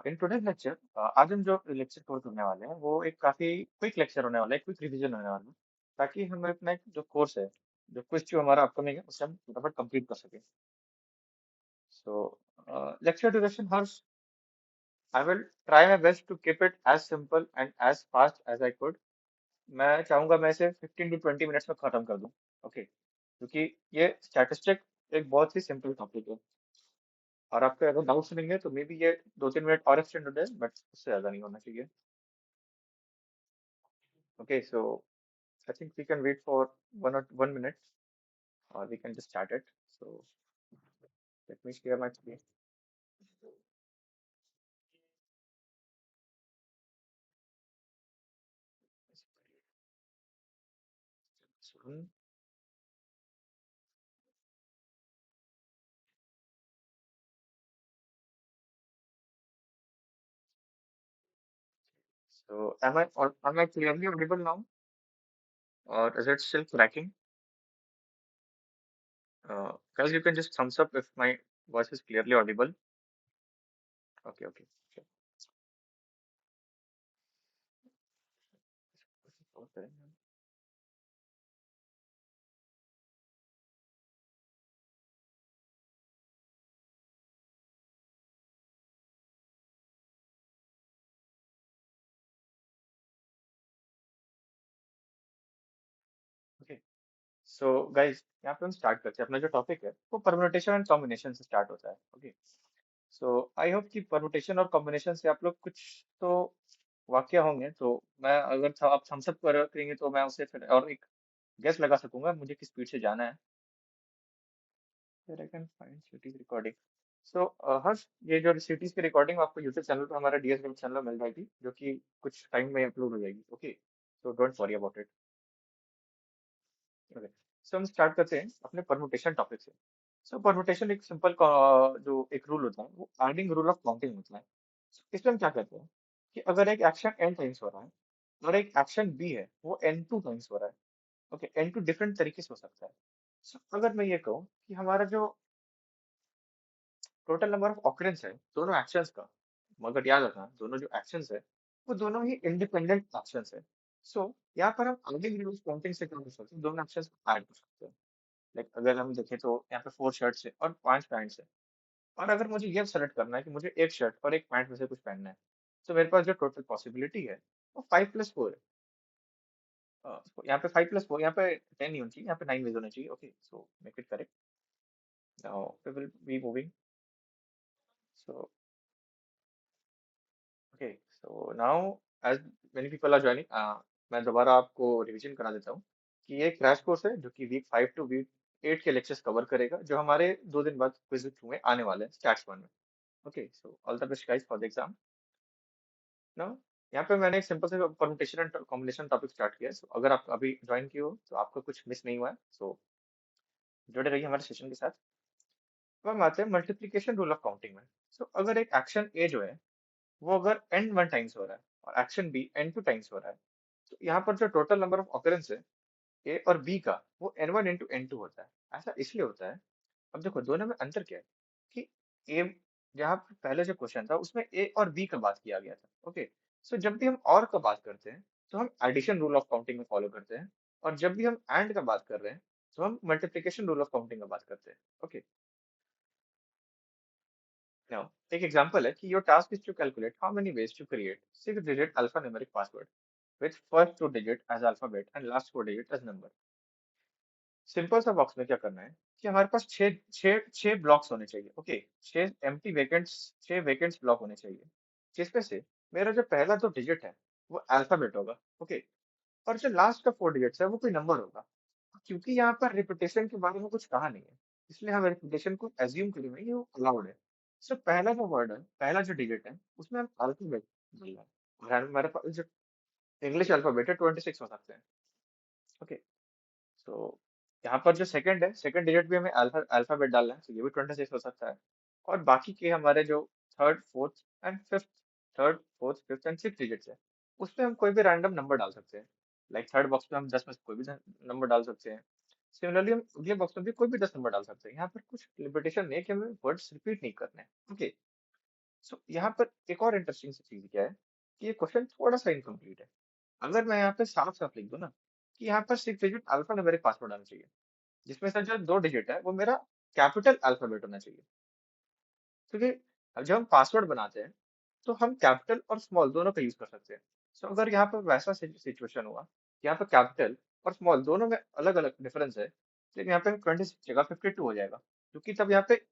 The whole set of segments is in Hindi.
इन टुडेज लेक्चर आज हम जो लेक्चर कवर करने वाले हैं वो एक काफी क्विक लेक्चर होने वाला है, क्विक रिवीजन होने वाला है, ताकि हम अपना एक जो कोर्स है, जो क्विज जो हमारा अपकमिंग है उसे हम फटाफट कंप्लीट कर सके। सो लेक्चर ड्यूरेशन हर I will try my best to keep it as simple and as fast as I could. मैं चाहूंगा मैं इसे 15 to 20 मिनट्स में खत्म कर दूं। ओके, क्योंकि ये स्टैटिस्टिक एक बहुत ही सिंपल टॉपिक है, और आपके अगर डाउट्स रहेंगे तो मे बी ये 2-3 मिनट और एक्सटेंड हो जाए, बट उससे ज्यादा नहीं होना चाहिए। Okay, so I think we can wait for 1 minute, or we can just start it. So let me share my screen. So am I clearly audible now, or is it still cracking? Guys, you can just thumbs up if my voice is clearly audible. Okay, okay. Sure. Okay. Okay. So guys, यहाँ पे हम स्टार्ट करते हैं। अपना जो टॉपिक है वो परम्यूटेशन एंड कॉम्बिनेशन से स्टार्ट होता है। ओके, सो आई होप कि परम्यूटेशन और कॉम्बिनेशन से आप लोग कुछ तो वाक्य होंगे, तो मैं अगर आप थम्स अप करेंगे तो मैं उसे फिर और एक गेस लगा सकूंगा मुझे किस स्पीड से जाना है। फिर I can find cities recording. So Harsh, ये जो सिटीज की रिकॉर्डिंग आपको यूट्यूब चैनल पर, हमारा डीएस चैनल में मिल जाएगी, जो कि कुछ टाइम में अपलोड हो जाएगी। Okay, so don't worry about it. Okay, so हम स्टार्ट करते हैं अपने परमुटेशन टॉपिक से। सो परमुटेशन एक सिंपल जो एक रूल होता है वो आर्डिंग रूल ऑफ काउंटिंग होता है। So, इसमें हम क्या करते हैं कि अगर एक एक्शन एन टाइम्स हो रहा है और एक एक्शन बी है वो एन टू टाइम्स हो रहा है। ओके, एन टू डिफरेंट तरीके से हो सकता है। So, अगर मैं ये कहूँ कि हमारा जो टोटल नंबर ऑफ ऑकरेंस है दोनों एक्शंस का, मगर याद रखना दोनों जो एक्शंस है वो दोनों ही इंडिपेंडेंट एक्शंस है। सो यहाँ पर हम आगे यूज काउंटिंग से क्या कर सकते हैं, दोनों एक्शंस को ऐड कर सकते हैं। लाइक अगर हम देखें तो यहाँ पे 4 शर्ट्स है और 5 पैंट्स है, और अगर मुझे ये सेलेक्ट करना है कि मुझे एक शर्ट और एक पैंट में से कुछ पहनना है, तो मेरे पास जो टोटल पॉसिबिलिटी है वो 5+4 है। यहाँ पे 5+4, यहाँ पे 10 नहीं होनी चाहिए, यहाँ पे 9 वेज होना चाहिए। Okay, so make it correct. Now we will be moving. So okay, so now as many people are joining, मैं दोबारा आपको रिवीजन करा देता हूँ कि ये क्रैश कोर्स है जो कि वीक 5 to वीक 8 के लेक्चर्स कवर करेगा, जो हमारे 2 दिन बाद क्विज में आने वाले हैं स्टैट्स 1 में। Okay, so all the best guys for the exam. Now यहाँ पे मैंने एक सिंपल से permutation and combination topic start किया है। So, अगर आप अभी ज्वाइन किए हो तो आपको कुछ मिस नहीं हुआ है, सो जुड़े रहिए हमारे सेशन के साथ। अब हम आते हैं मल्टीप्लिकेशन रूल ऑफ काउंटिंग में। सो अगर एक एक्शन ए जो है वो अगर एन वन टाइम्स हो रहा है और action B N two times हो रहा है, तो यहाँ पर जो टोटल नंबर ऑफ ऑकरेंस है ए और बी का वो n1 into n2 होता है। ऐसा इसलिए होता है, अब देखो दोनों में अंतर क्या है कि ए, जहाँ पर पहले जो क्वेश्चन था उसमें ए और बी का बात किया गया था। ओके, सो जब भी हम और का बात करते हैं तो हम एडिशन रूल ऑफ काउंटिंग में फॉलो करते हैं, और जब भी हम एंड का बात कर रहे हैं तो हम मल्टीप्लिकेशन रूल ऑफ काउंटिंग में बात करते हैं। ओके, नाउ एक एग्जांपल है कि your task is to calculate how many ways to create 6 digit alphanumeric password with first 2 digit as alphabet and last 4 digit as number। Simple सा बॉक्स में क्या करना है कि हमारे पास छह छह छह ब्लॉक्स होने चाहिए। ओके, छह एम्प्टी वेकेंट्स, छह वेकेंट्स ब्लॉक होने चाहिए, जिसमें से मेरा जो पहला 2 डिजिट है वो अल्फाबेट होगा। ओके, और जो लास्ट का 4 डिजिट्स है वो कोई नंबर होगा। क्योंकि यहाँ पर रिपीटेशन के बारे में कुछ कहा नहीं है, इसलिए हम रिपीटेशन को एज्यूम करेंगे कि वो अलाउड है। सो पहला जो वर्ड है, पहला जो डिजिट है उसमें हम अल्फाबेट बोल रहे हैं, और हमारे पास जो इंग्लिश अल्फाबेट है 26 हो सकते हैं। ओके, तो यहाँ पर जो सेकंड है, सेकंड डिजिट भी हमें अल्फाबेट डालना है, तो ये भी 26 हो सकता है। और बाकी के हमारे जो third fourth and fifth third fourth fifth and six digits है, उसमें हम कोई भी रैंडम नंबर डाल सकते हैं। लाइक थर्ड बॉक्स में हम 10 में से कोई भी नंबर डाल सकते हैं। सिमिलरली हम अगले बॉक्स में भी कोई भी 10 नंबर डाल सकते हैं। यहाँ पर कुछ लिमिटेशन नहीं है कि हमें वर्ड्स रिपीट नहीं करने हैं। ओके, सो यहाँ पर एक और इंटरेस्टिंग सी चीज क्या है कि ये क्वेश्चन थोड़ा सा इनकम्प्लीट है। अगर मैं यहाँ पे साफ साफ लिख दूं ना कि यहाँ पर 6 डिजिट अल्फा न्यूमेरिक पासवर्ड आना चाहिए, जिसमें से जो 2 डिजिट है वो मेरा कैपिटल अल्फाबेट होना चाहिए। क्योंकि अब जब हम पासवर्ड बनाते हैं तो हम कैपिटल और स्मॉल दोनों का यूज कर सकते हैं। सो अगर यहाँ पर वैसा सिचुएशन हुआ, यहाँ पर कैपिटल और स्मॉल दोनों में अलग अलग डिफरेंस है, लेकिन यहाँ पे 26 जगह 52 हो जाएगा, क्योंकि तब यहाँ पे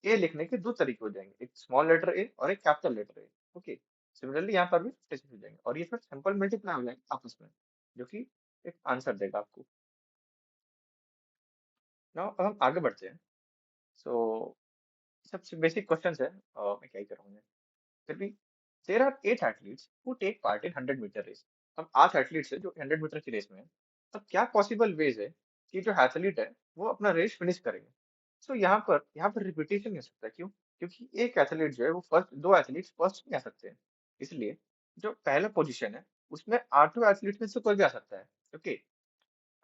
ए लिखने के दो तरीके हो जाएंगे, एक स्मॉल लेटर ए और एक capital letter A. Okay, similarly यहाँ पर भी 56 हो जाएंगे और ये फिर सिंपल मल्टीप्लाई हो जाएंगे आपस में, जो कि एक आंसर देगा आपको। नाउ अब हम आगे बढ़ते हैं। सो सबसे बेसिक क्वेश्चन है, मैं क्या ही करूँगा फिर भी। There are 8 athletes who take part in 100 metre race. अब 8 एथलीट्स है जो 100 मीटर की रेस में है। अब क्या पॉसिबल वेज है कि जो एथलीट है वो अपना रेस फिनिश करेंगे। सो यहाँ पर रिपीटेशन नहीं हो सकता, क्यों? क्योंकि एक एथलीट जो है वो फर्स्ट, दो एथलीट्स फर्स्ट नहीं आ सकते हैं। इसलिए जो पहला पोजीशन है उसमें 8 एथलीट में से कोई भी आ सकता है। ओके,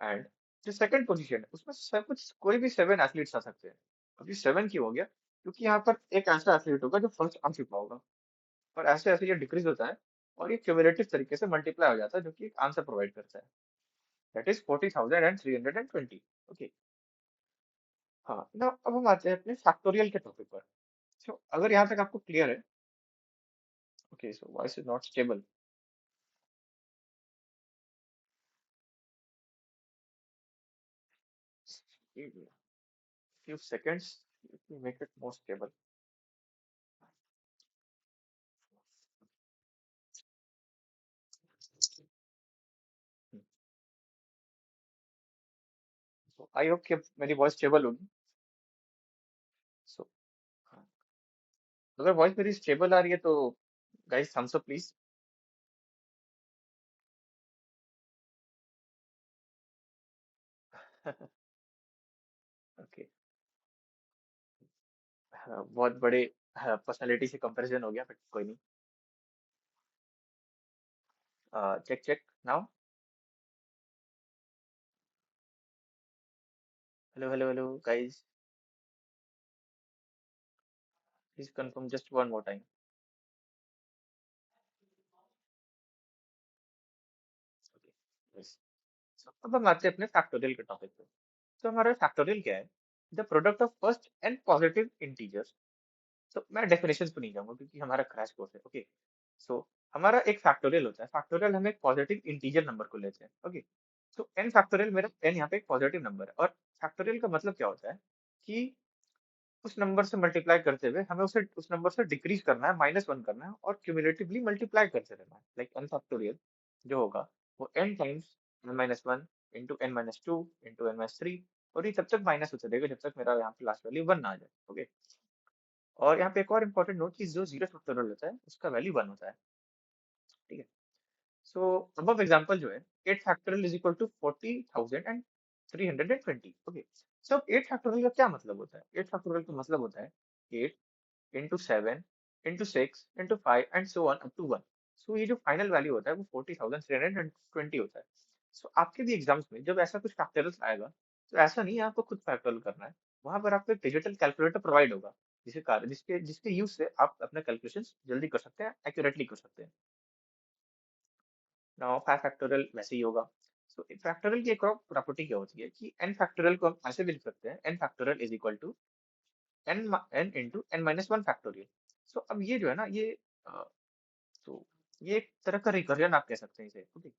एंड जो सेकंड पोजीशन है उसमें सब कुछ कोई भी 7 एथलीट्स आ सकते हैं। अभी 7 क्यों हो गया? क्योंकि यहाँ पर एक ऐसा एथलीट होगा जो फर्स्ट आ चुका होगा, और ऐसे ऐसे ये डिक्रीज होता है और ये क्यूमुलेटिव तरीके से मल्टीप्लाई हो जाता है, जो कि एक आंसर प्रोवाइड करता है, दैट इज 40,320। ओके, हाँ ना, अब हम आते हैं अपने फैक्टोरियल के टॉपिक पर। सो अगर यहाँ तक आपको क्लियर है। Okay, so voice is not stable. few seconds, let me make it more stable. So I hope कि अब मेरी वॉइस स्टेबल होगी। सो अगर वॉइस मेरी स्टेबल आ रही है तो guys thumbs up please. Okay, बहुत बड़े पर्सनालिटी से कंपैरिजन हो गया, बट कोई नहीं। Check check now. Hello hello hello guys, please confirm just one more time. Okay, yes. So अब हम आते हैं अपने फैक्टोरियल के टॉपिक पे। तो हमारा फैक्टोरियल क्या है? The product of first and positive integers. तो मैं डेफिनेशन पे नहीं जाऊंगा क्योंकि हमारा क्रैश कोर्स है। ओके, सो हमारा एक फैक्टोरियल होता है। फैक्टोरियल हम एक पॉजिटिव इंटीजर नंबर को लेते हैं। ओके, तो एन फैक्टोरियल, मेरा एन यहाँ पे एक पॉजिटिव नंबर है, और फैक्टोरियल का मतलब क्या होता है कि उस नंबर से मल्टीप्लाई करते हुए हमें उसे उस नंबर से डिक्रीज करना है, -1 करना है, और क्यूमुलेटिवली मल्टीप्लाई करते रहना है। लाइक एन फैक्टोरियल जो होगा वो N times n-1 into n-2 into n-3, और ये तब तक माइनस होता रहेगा जब तक मेरा यहाँ पे लास्ट वैल्यू 1 ना आ जाए। ओके, और यहाँ पे एक और इम्पोर्टेंट नोट, कि जो जीरो फैक्टोरियल होता है उसका वैल्यू 1 होता है। ठीक है, सो above एग्जांपल जो है, 8 factorial is equal to 40,320। Okay, so अब 8 फैक्टोरियल का क्या मतलब होता है? 8 फैक्टोरियल का मतलब होता है 8 into 7 into 6 into 5 and so on up to 1। So ये जो फाइनल वैल्यू होता है वो 40,320 होता है। सो आपके भी एग्जाम्स में जब ऐसा कुछ फैक्टोरियल आएगा, तो ऐसा नहीं है आपको खुद फैक्टोरियल करना है, वहां पर आपको एक डिजिटल कैलकुलेटर प्रोवाइड होगा, जिसके कारण जिसके जिसके यूज से आप अपने कैलकुलेशंस जल्दी कर सकते हैं, एक्यूरेटली कर सकते हैं। नाउ 5 फैक्टोरियल वैसे ही होगा। सो फैक्टोरियल की एक और प्रॉपर्टी क्या होती है कि n फैक्टोरियल को हम ऐसे भी लिख सकते हैं, n factorial is equal to n into n-1 factorial. So अब ये जो है ना, ये तो ये एक तरह का रिकर्जन आप कह सकते हैं इसे। ओके,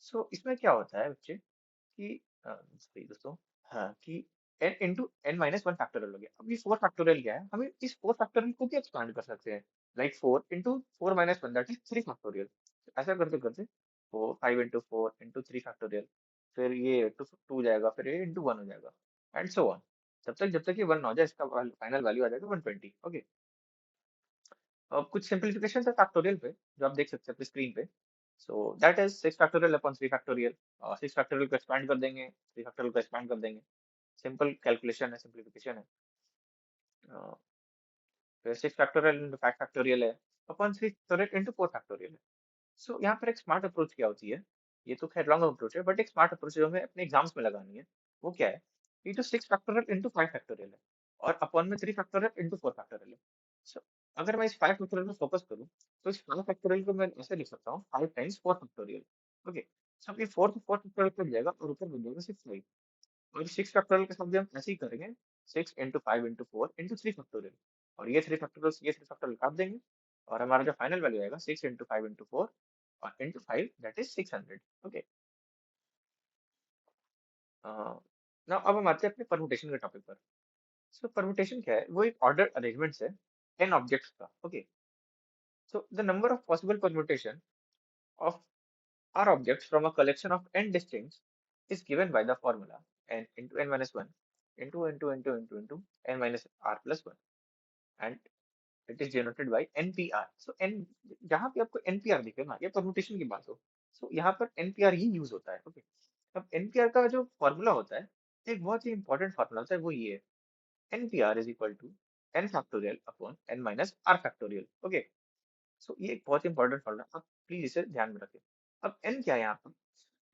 सो इसमें क्या होता है बच्चे कि सॉरी दोस्तों, हाँ, कि n इंटू n-1 फैक्टोरियल हो गया। अब ये 4 फैक्टोरियल क्या है, हमें इस 4 फैक्टोरियल को भी एक्सपांड कर सकते हैं, like 4 into 4-1, that is 3 factorial. ऐसा करते करते 5 इंटू 4 इंटू 3 फैक्टोरियल, फिर ये टू टू जाएगा, फिर ये इंटू 1 हो जाएगा, एंड सो ऑन, जब तक ये 1 ना हो जाए, इसका फाइनल वैल्यू आ जाएगा 120। ओके, अब कुछ सिंपलीफिकेशन है फैक्टोरियल पे जो आप देख सकते हैं अपनी स्क्रीन पे। So that is 6 factorial upon 3 factorial. 6 factorial को एक्सपांड कर देंगे, 3 फैक्टोरियल को एक्सपांड कर देंगे, सिंपल कैलकुलेशन है, सिंपलीफिकेशन है। फिर 6 फैक्टोरियल इंटू 5 फैक्टोरियल है अपॉन 3 फैक्टोरियल इंटू 4 फैक्टोरियल है। सो यहाँ पर एक स्मार्ट अप्रोच क्या होती है, ये तो खैर लॉन्ग अप्रोच है, बट एक स्मार्ट अप्रोच जो हमें अपने एग्जाम्स में लगानी है, वो क्या है, ये जो 6 फैक्टोरियल इंटू 5 फैक्टोरियल है और अपॉन में 3 फैक्टोरियल इंटू 4 फैक्टोरियल है। अगर मैं इस 5 फैक्टोरियल पे फोकस करूं तो इस 5 फैक्टोरियल को मैं ऐसे लिख सकता हूँ 5 टाइम्स 4 फैक्टोरियल। ओके, सब ये 4 फैक्टोरियल कट जाएगा और ऊपर बन जाएगा 6 5। और 6 फैक्टोरियल के साथ भी हम ऐसे ही करेंगे, 6 इंटू 5 इंटू 4 इंटू 3 फैक्टोरियल। और ये 3 फैक्टोरियल काट देंगे और हमारा जो फाइनल वैल्यू आएगा 6 इंटू 5 इंटू 4 और इंटू 5 दैट इज 600। ओके, ना अब हम आते हैं अपने परमुटेशन के टॉपिक पर। सो परमुटेशन क्या है, वो एक ऑर्डर अरेंजमेंट है n ऑब्जेक्ट्स का। Okay, so the number of possible permutation of R objects from a collection of n distinct is given by the formula n into n minus 1 into n minus r plus 1 and it is denoted by npr. So n जहां पे आपको npr दिखे ना, ये परमुटेशन की बात हो, so यहाँ पर npr ही यूज होता है। ओके, अब npr का जो फॉर्मूला होता है, एक बहुत ही इंपॉर्टेंट फॉर्मूला होता है, वो ये है npr is equal to n factorial upon n minus r factorial। Okay, so ये एक बहुत इंपॉर्टेंट फॉर्मूला, आप प्लीज इसे ध्यान में रखें। अब n क्या है यहाँ पर,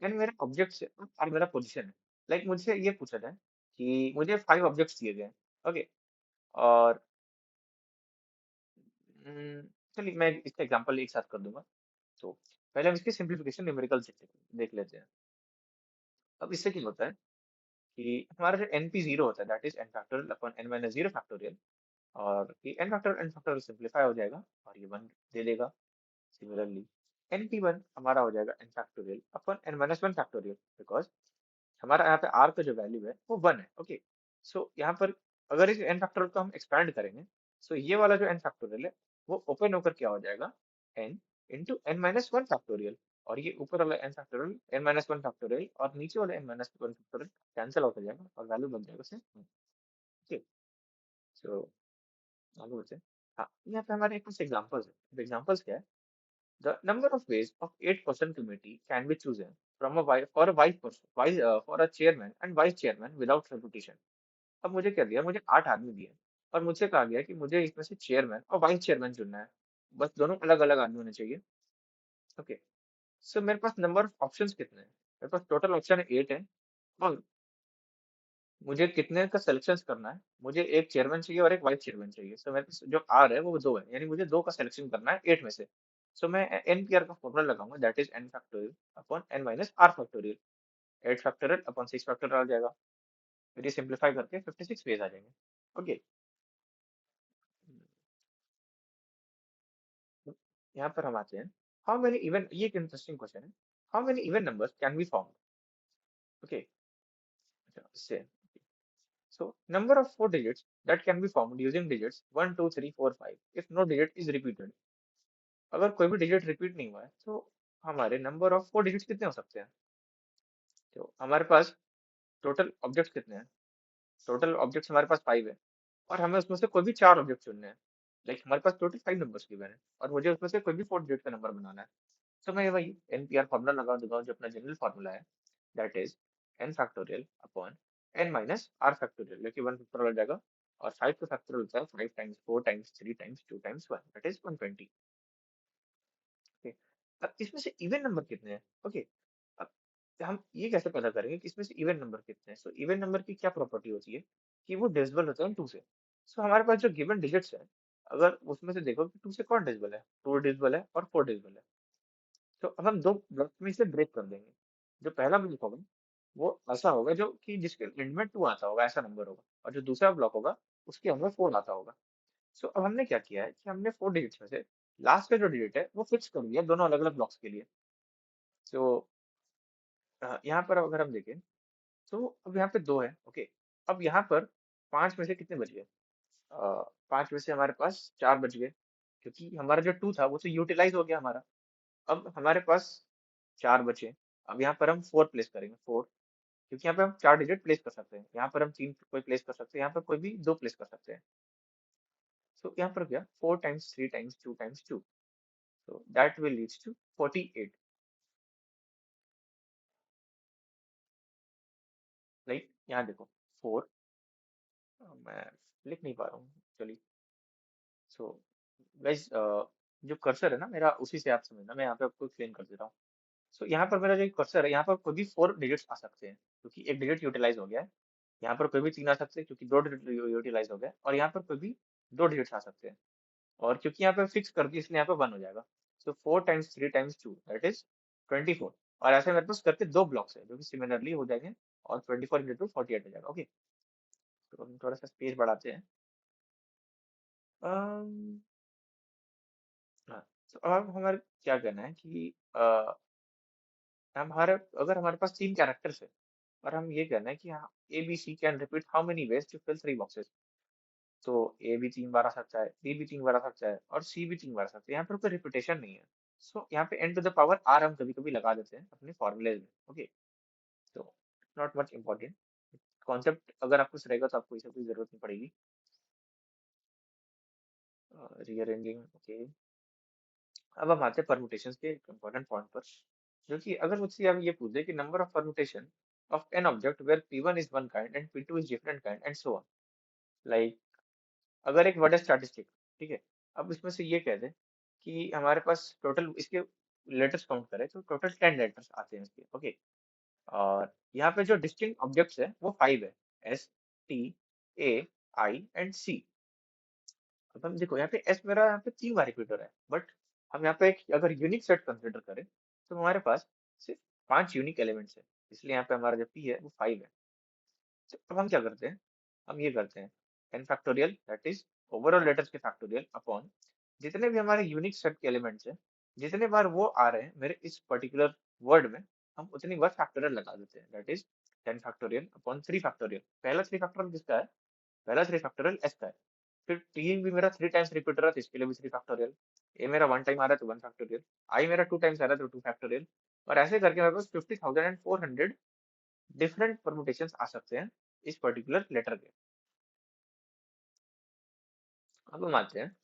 n मेरा ऑब्जेक्ट है और मेरा पोजीशन है। लाइक मुझसे ये पूछा जाए कि मुझे 5 ऑब्जेक्ट्स दिए गए हैं। ओके, और चलिए मैं इसका एग्जांपल एक साथ कर दूंगा। तो पहले हम इसकी सिंप्लीफिकेशन न्यूमेरिकल देख लेते हैं। अब इससे क्या होता है कि हमारा जो np0 होता है that is n factorial upon n minus 0 factorial, और ये n फैक्टोरियल सिंप्लीफाई हो जाएगा और ये 1 दे देगा। सिमिलरली np1 हमारा हो जाएगा n factorial upon n minus 1 factorial, because हमारा यहाँ पे r का जो वैल्यू है वो 1 है। ओके, सो यहाँ पर अगर इस n फैक्टोरियल को हम एक्सपैंड करेंगे, सो ये वाला जो n फैक्टोरियल है वो ओपन होकर क्या हो जाएगा, n into n minus 1 factorial. और ये ऊपर वाला n factorial n minus 1 factorial और नीचे वाला n minus 1 factorial cancel out हो जाएगा और वैल्यू बन जाएगा सेम। ओके, सो आगे बढ़ते हैं। हाँ, यहाँ पे हमारे कुछ एग्जांपल्स है। एग्जांपल्स क्या है, the number of ways of 8-person committee can be chosen from a for a vice person, for a chairman and vice chairman without repetition। अब मुझे क्या दिया, मुझे 8 आदमी दिए और मुझसे कहा गया कि मुझे इसमें से चेयरमैन और वाइस चेयरमैन चुनना है। बस दोनों अलग अलग आदमी होने चाहिए। ओके, सो मेरे पास नंबर ऑफ ऑप्शंस कितने हैं, मेरे पास टोटल ऑप्शन है 8 है। और मुझे कितने का सिलेक्शन करना है, मुझे एक चेयरमैन चाहिए और एक वाइस चेयरमैन चाहिए। सो मेरे पास जो आर है वो 2 है, यानी मुझे 2 का सिलेक्शन करना है 8 में से। सो मैं एनपीआर का फॉर्मूला लगाऊंगा that is n factorial upon n minus r factorial. 8 factorial upon 6 factorial आ जाएगा, फिर ये सिंप्लीफाई करके 56 वेज आ जाएंगे। ओके, यहाँ पर हम आते हैं, हाउ मेनी इवन, ये एक इंटरेस्टिंग क्वेश्चन है, how many even numbers can be found. Okay, से so number of 4 digits that can be found using digits 1 2 3 4 5 if no digit is repeated। अगर कोई भी डिजिट रिपीट नहीं हुआ है तो हमारे नंबर ऑफ 4 डिजिट्स कितने हो सकते हैं। तो हमारे पास टोटल ऑब्जेक्ट्स कितने हैं, टोटल ऑब्जेक्ट्स हमारे पास 5 है और हमें उसमें से कोई भी 4 ऑब्जेक्ट चुनने हैं। लाइक हमारे पास टोटल 5 नंबर्स गिवन है और मुझे उसमें से कोई भी 4 डिजिट का नंबर बनाना है। तो मैं वही एनपीआर फॉर्मूला लगा दूंगा जो अपना जनरल फॉर्मूला है that is n factorial upon n minus r factorial, जो कि 1 फैक्टोरियल हो जाएगा। और 5 का फैक्टोरियल होता है 5 times 4 times 3 times 2 times 1 that is 120। Okay, अब इसमें से इवन नंबर कितने हैं। ओके, अब हम ये कैसे पता करेंगे कि इसमें से इवन नंबर कितने हैं। सो इवन नंबर की क्या प्रॉपर्टी होती है कि वो डिविजिबल होता है 2 से। सो हमारे पास जो गिवन डिजिट्स है, अगर उसमें से देखो कि 2 से कौन डिविजिबल है, 2 डिविजिबल है और 4 डिविजिबल है। तो अब हम दो ब्लॉक में इसे ब्रेक कर देंगे। जो पहला ब्लॉक होगा वो ऐसा होगा जो कि जिसके एंड में 2 आता होगा, ऐसा नंबर होगा, और जो दूसरा ब्लॉक होगा उसके अंदर 4 आता होगा। सो अब हमने क्या किया है कि हमने 4 डिजिट्स में से लास्ट का जो डिजिट है वो फिक्स कर दिया दोनों अलग अलग ब्लॉक्स के लिए। सो यहाँ पर अगर हम देखें तो अब यहाँ पे 2 है। ओके, अब यहाँ पर 5 में से कितने बच गए, 5 में से हमारे पास 4 बच गए क्योंकि हमारा जो 2 था वो तो यूटिलाइज हो गया हमारा। अब हमारे पास 4 बचे। अब यहाँ पर हम 4 प्लेस करेंगे, 4, क्योंकि यहाँ पे हम 4 डिजिट प्लेस कर सकते हैं। यहाँ पर हम 3 कोई प्लेस कर सकते हैं, यहाँ पर कोई भी 2 प्लेस कर सकते हैं। सो यहाँ पर क्या, 4 times 3 times 2 times 2, so that will leads to 48। Like यहाँ देखो 4, मैं लिख नहीं पा रहा हूँ, चलिए। सो गाइस, जो कर्सर है ना मेरा, उसी से आप समझना, मैं यहाँ पे आपको एक्सप्लेन कर देता हूँ। सो यहाँ पर मेरा जो कर्सर है, यहाँ पर कोई भी 4 डिजिट्स आ सकते हैं क्योंकि एक डिजिट यूटिलाइज हो गया है। यहाँ पर कोई भी 3 आ सकते हैं क्योंकि 2 डिजिट यूटिलाइज हो गया है, और यहाँ पर कोई भी 2 डिजिट्स आ सकते हैं। और क्योंकि यहाँ पे फिक्स कर दी इसलिए यहाँ पे 1 हो जाएगा। सो 4 टाइम्स 3 टाइम्स 2 दैट इज 24। और ऐसे मेरे पास करके दो ब्लॉक्स है जो कि सिमिलरली हो जाएंगे, और 24 × 2 48 हो जाएगा। ओके, तो हम थोड़ा सा स्पेस बढ़ाते हैं। अम, हाँ, तो अब हमारे क्या करना है कि हमारे अगर हमारे पास 3 कैरेक्टर्स है और हम ये कहना है कि हाँ ABC can repeat how many ways to fill 3 boxes, तो ए भी 3 बार आ सकता है, बी भी 3 बार आ सकता है, और सी भी 3 बार आ सकता है। यहाँ पर कोई रिपीटेशन नहीं है। सो यहाँ पे n to the power r हम कभी कभी लगा देते हैं अपने फॉर्मूलेज में। ओके, तो नॉट मच इम्पोर्टेंट कॉन्सेप्ट, अगर आपको रहेगा तो आपको इसे कोई जरूरत नहीं पड़ेगी। Rearranging, okay. अब हम आते हैं परमुटेशंस के इम्पोर्टेंट पॉइंट पर, जो कि अगर मुझसे अब ये पूछ दे कि number of permutation of N object where P1 is one kind and P2 is different kind and so on. Like अगर एक वर्ड है स्टैटिस्टिक, ठीक है, अब इसमें से ये कह दे कि हमारे पास टोटल इसके लेटर्स काउंट करें तो टोटल 10 लेटर्स आते हैं इसके। ओके, और यहाँ पे जो डिस्टिंक्ट ऑब्जेक्ट्स है वो 5 है, S, T, A, I and C। अब हम देखो यहाँ पे S मेरा यहाँ पे 3 बार रिपीट हो रहा है, बट हम यहाँ पे एक अगर यूनिक सेट कंसिडर करें तो हमारे पास सिर्फ 5 यूनिक एलिमेंट्स है, इसलिए यहाँ पे हमारा जो P है वो 5 है। तो अब हम क्या करते हैं, हम ये करते हैं n factorial that is overall letters के फैक्टोरियल अपॉन जितने भी हमारे यूनिक सेट के एलिमेंट्स हैं, जितने बार वो आ रहे हैं मेरे इस पर्टिकुलर वर्ड में, हम उतनी बार फैक्टोरियल लगा देते हैं that is 10 factorial upon 3 factorial. पहला 3 फैक्टोरियल किसका है, पहला 3 फैक्टोरियल एस का है। फिर टी भी मेरा 3 टाइम्स रिपीट हो रहा है तो इसके लिए भी 3 फैक्टोरियल। ए मेरा 1 टाइम आ रहा है तो 1 फैक्टोरियल। आई मेरा 2 टाइम्स आ रहा है तो 2 फैक्टोरियल। और ऐसे करके मेरे पास 50,400 डिफरेंट परमुटेशन आ सकते हैं इस पर्टिकुलर लेटर के। अब हम आते हैं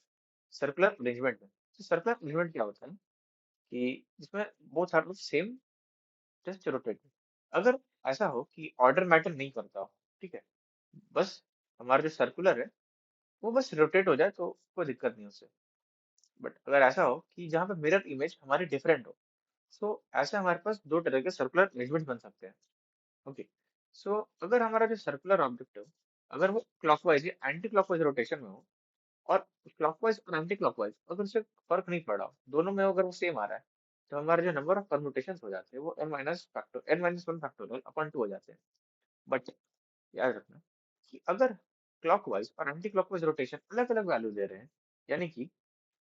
सर्कुलर अरेंजमेंट में। तो सर्कुलर अरेंजमेंट क्या होता है कि जिसमें both are same just rotate. अगर ऐसा हो कि ऑर्डर मैटर नहीं करता हो, ठीक है, बस हमारा जो सर्कुलर है वो बस रोटेट हो जाए तो कोई दिक्कत नहीं उससे। बट अगर ऐसा हो कि जहाँ पे मिरर इमेज हमारी डिफरेंट हो, सो ऐसे हमारे पास दो तरह के सर्कुलर अरेंजमेंट बन सकते हैं। ओके, सो अगर हमारा जो सर्कुलर ऑब्जेक्ट हो अगर वो क्लॉकवाइज या एंटी क्लॉकवाइज रोटेशन में हो, और क्लॉकवाइज और एंटी क्लॉकवाइज अगर उससे फर्क नहीं पड़ा, दोनों में अगर वो सेम आ रहा है, तो हमारे जो नंबर ऑफ परम्यूटेशन हो जाते हैं वो n-1 फैक्टर हो जाते हैं। बट याद रखना कि अगर क्लॉकवाइज और एंटी क्लॉकवाइज रोटेशन अलग अलग वैल्यू दे रहे हैं, यानी कि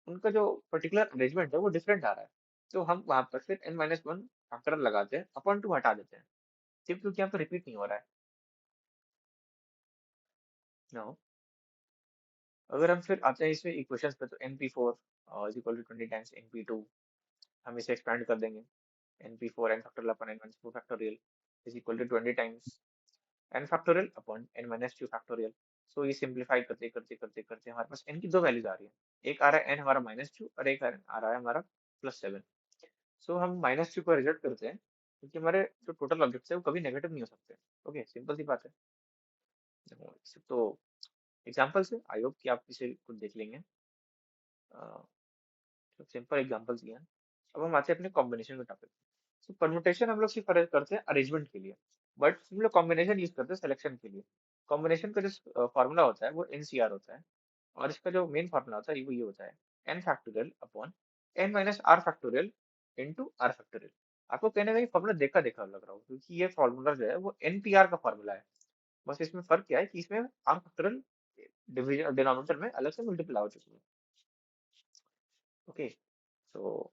उनका जो पर्टिकुलर अरेंजमेंट है वो डिफरेंट आ रहा है, तो हम वहां पर फिर n-1 फैक्टर लगाते हैं, अपॉन टू हटा देते हैं, सिर्फ क्योंकि यहाँ पर रिपीट नहीं हो रहा है। Now, अगर हम फिर आते हैं इसमें इक्वेशंस पे, तो NP4 is equal to 20 times NP2, हम इसे एक्सपेंड कर देंगे। NP4 n factorial upon n minus 2 फैक्टोरियल is equal to 20 times n factorial upon n minus 2 factorial. So ये सिंप्लीफाई करते करते करते करते हमारे पास n की दो वैल्यूज आ रही है, एक आ रहा है n हमारा -2 और एक आ रहा है हमारा +7। सो हम -2 को रिजेक्ट करते हैं क्योंकि हमारे जो टोटल ऑब्जेक्ट्स है वो कभी नेगेटिव नहीं हो सकते। ओके, सिंपल सी बात है। तो एग्जांपल से आई होप कि आप इसे खुद देख लेंगे। तो सिंपल एग्जांपल्स दिए हैं। अब हम आते हैं अपने कॉम्बिनेशन के टॉपिक। तो परमुटेशन हम लोग सिर्फ करते हैं अरेंजमेंट के लिए, बट हम लोग कॉम्बिनेशन यूज करते हैं सिलेक्शन के लिए। कॉम्बिनेशन का जो फार्मूला होता है वो NCR होता है, और इसका जो मेन फार्मूला होता है वो ये होता है n factorial upon n minus r factorial into r factorial. आपको कहने में ये फार्मूला देखा देखा लग रहा हो, क्योंकि ये फार्मूला जो है वो NPR का फार्मूला है। बस इसमें फर्क क्या है कि इसमें r फैक्टोरियल डिवीजन डिनोमिनेटर में अलग से मल्टीप्लाई हो चुकी है। ओके, तो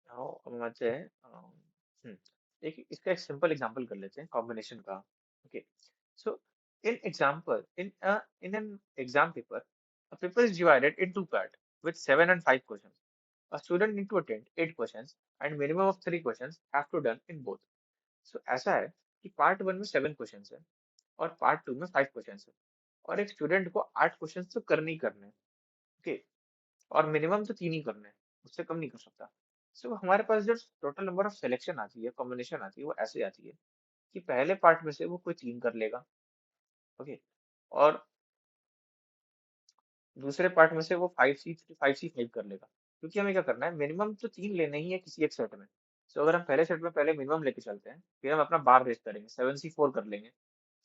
आओ अब हम आते हैं एक इसका एक सिंपल एग्जांपल कर लेते हैं कॉम्बिनेशन का। Okay, so in an exam paper, a paper is divided in two parts with 7 and 5 questions. A student need to attend 8 questions and minimum of 3 questions have to done in both. So ऐसा है कि पार्ट वन में 7 क्वेश्चंस है और पार्ट टू में 5 क्वेश्चंस है, और एक स्टूडेंट को 8 क्वेश्चंस तो करने ही करने हैं। ओके, और मिनिमम तो 3 ही करने हैं, उससे कम नहीं कर सकता। सो हमारे पास जो टोटल नंबर ऑफ सिलेक्शन आती है, कॉम्बिनेशन आती है, वो ऐसे आती है कि पहले पार्ट में से वो कोई 3 कर लेगा। ओके, और दूसरे पार्ट में से वो 5C5 कर लेगा, क्योंकि हमें क्या करना है, मिनिमम तो 3 लेने ही है किसी एक सेट में। सो अगर हम पहले सेट में पहले मिनिमम लेके चलते हैं, फिर हम अपना बार रेस करेंगे, 7C4 कर लेंगे।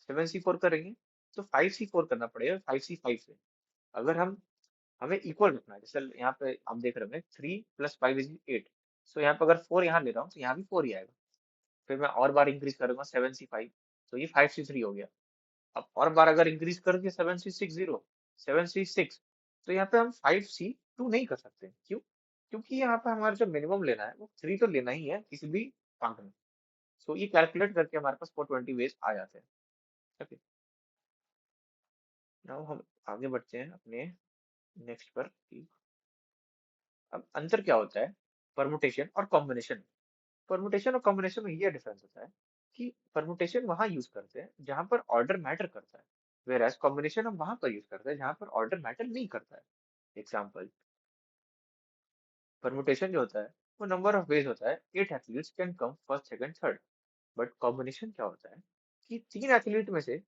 7C4 करेंगे तो 5C4 करना पड़ेगा 5C5 से। अगर हम हमें इक्वल रखना है, जैसे यहाँ पे आप देख रहे होंगे 3 + 5 = 8। सो यहाँ पे अगर 4 यहाँ ले रहा हूँ तो यहाँ भी 4 ही आएगा। फिर मैं और बार इंक्रीज करूंगा 7C5, तो ये 5C3 हो गया। अब और बार अगर इंक्रीज कर दिया 7C60, 7C6, तो यहाँ पे हम 5C2 नहीं कर सकते। क्यों? क्योंकि यहाँ पे हमारा जो मिनिमम लेना है वो 3 तो लेना ही है किसी भी पार्ट में। सो ये कैलकुलेट करके हमारे पास 420 वेज आ जाते हैं। ओके, नाउ हम आगे बढ़ते हैं अपने नेक्स्ट पर कि अब अंतर क्या होता है परमुटेशन और कॉम्बिनेशन। परमुटेशन और कॉम्बिनेशन में ये डिफरेंस होता है कि परमुटेशन वहां यूज करते हैं जहां पर ऑर्डर मैटर करता है, वेयर एज कॉम्बिनेशन हम वहां पर यूज करते हैं जहां पर ऑर्डर मैटर नहीं करता है। एग्जाम्पल, परमुटेशन जो होता है वो नंबर ऑफ वेज होता है, 8 athletes can come first second third. But combination क्या होता है कि 3 एथलीट में से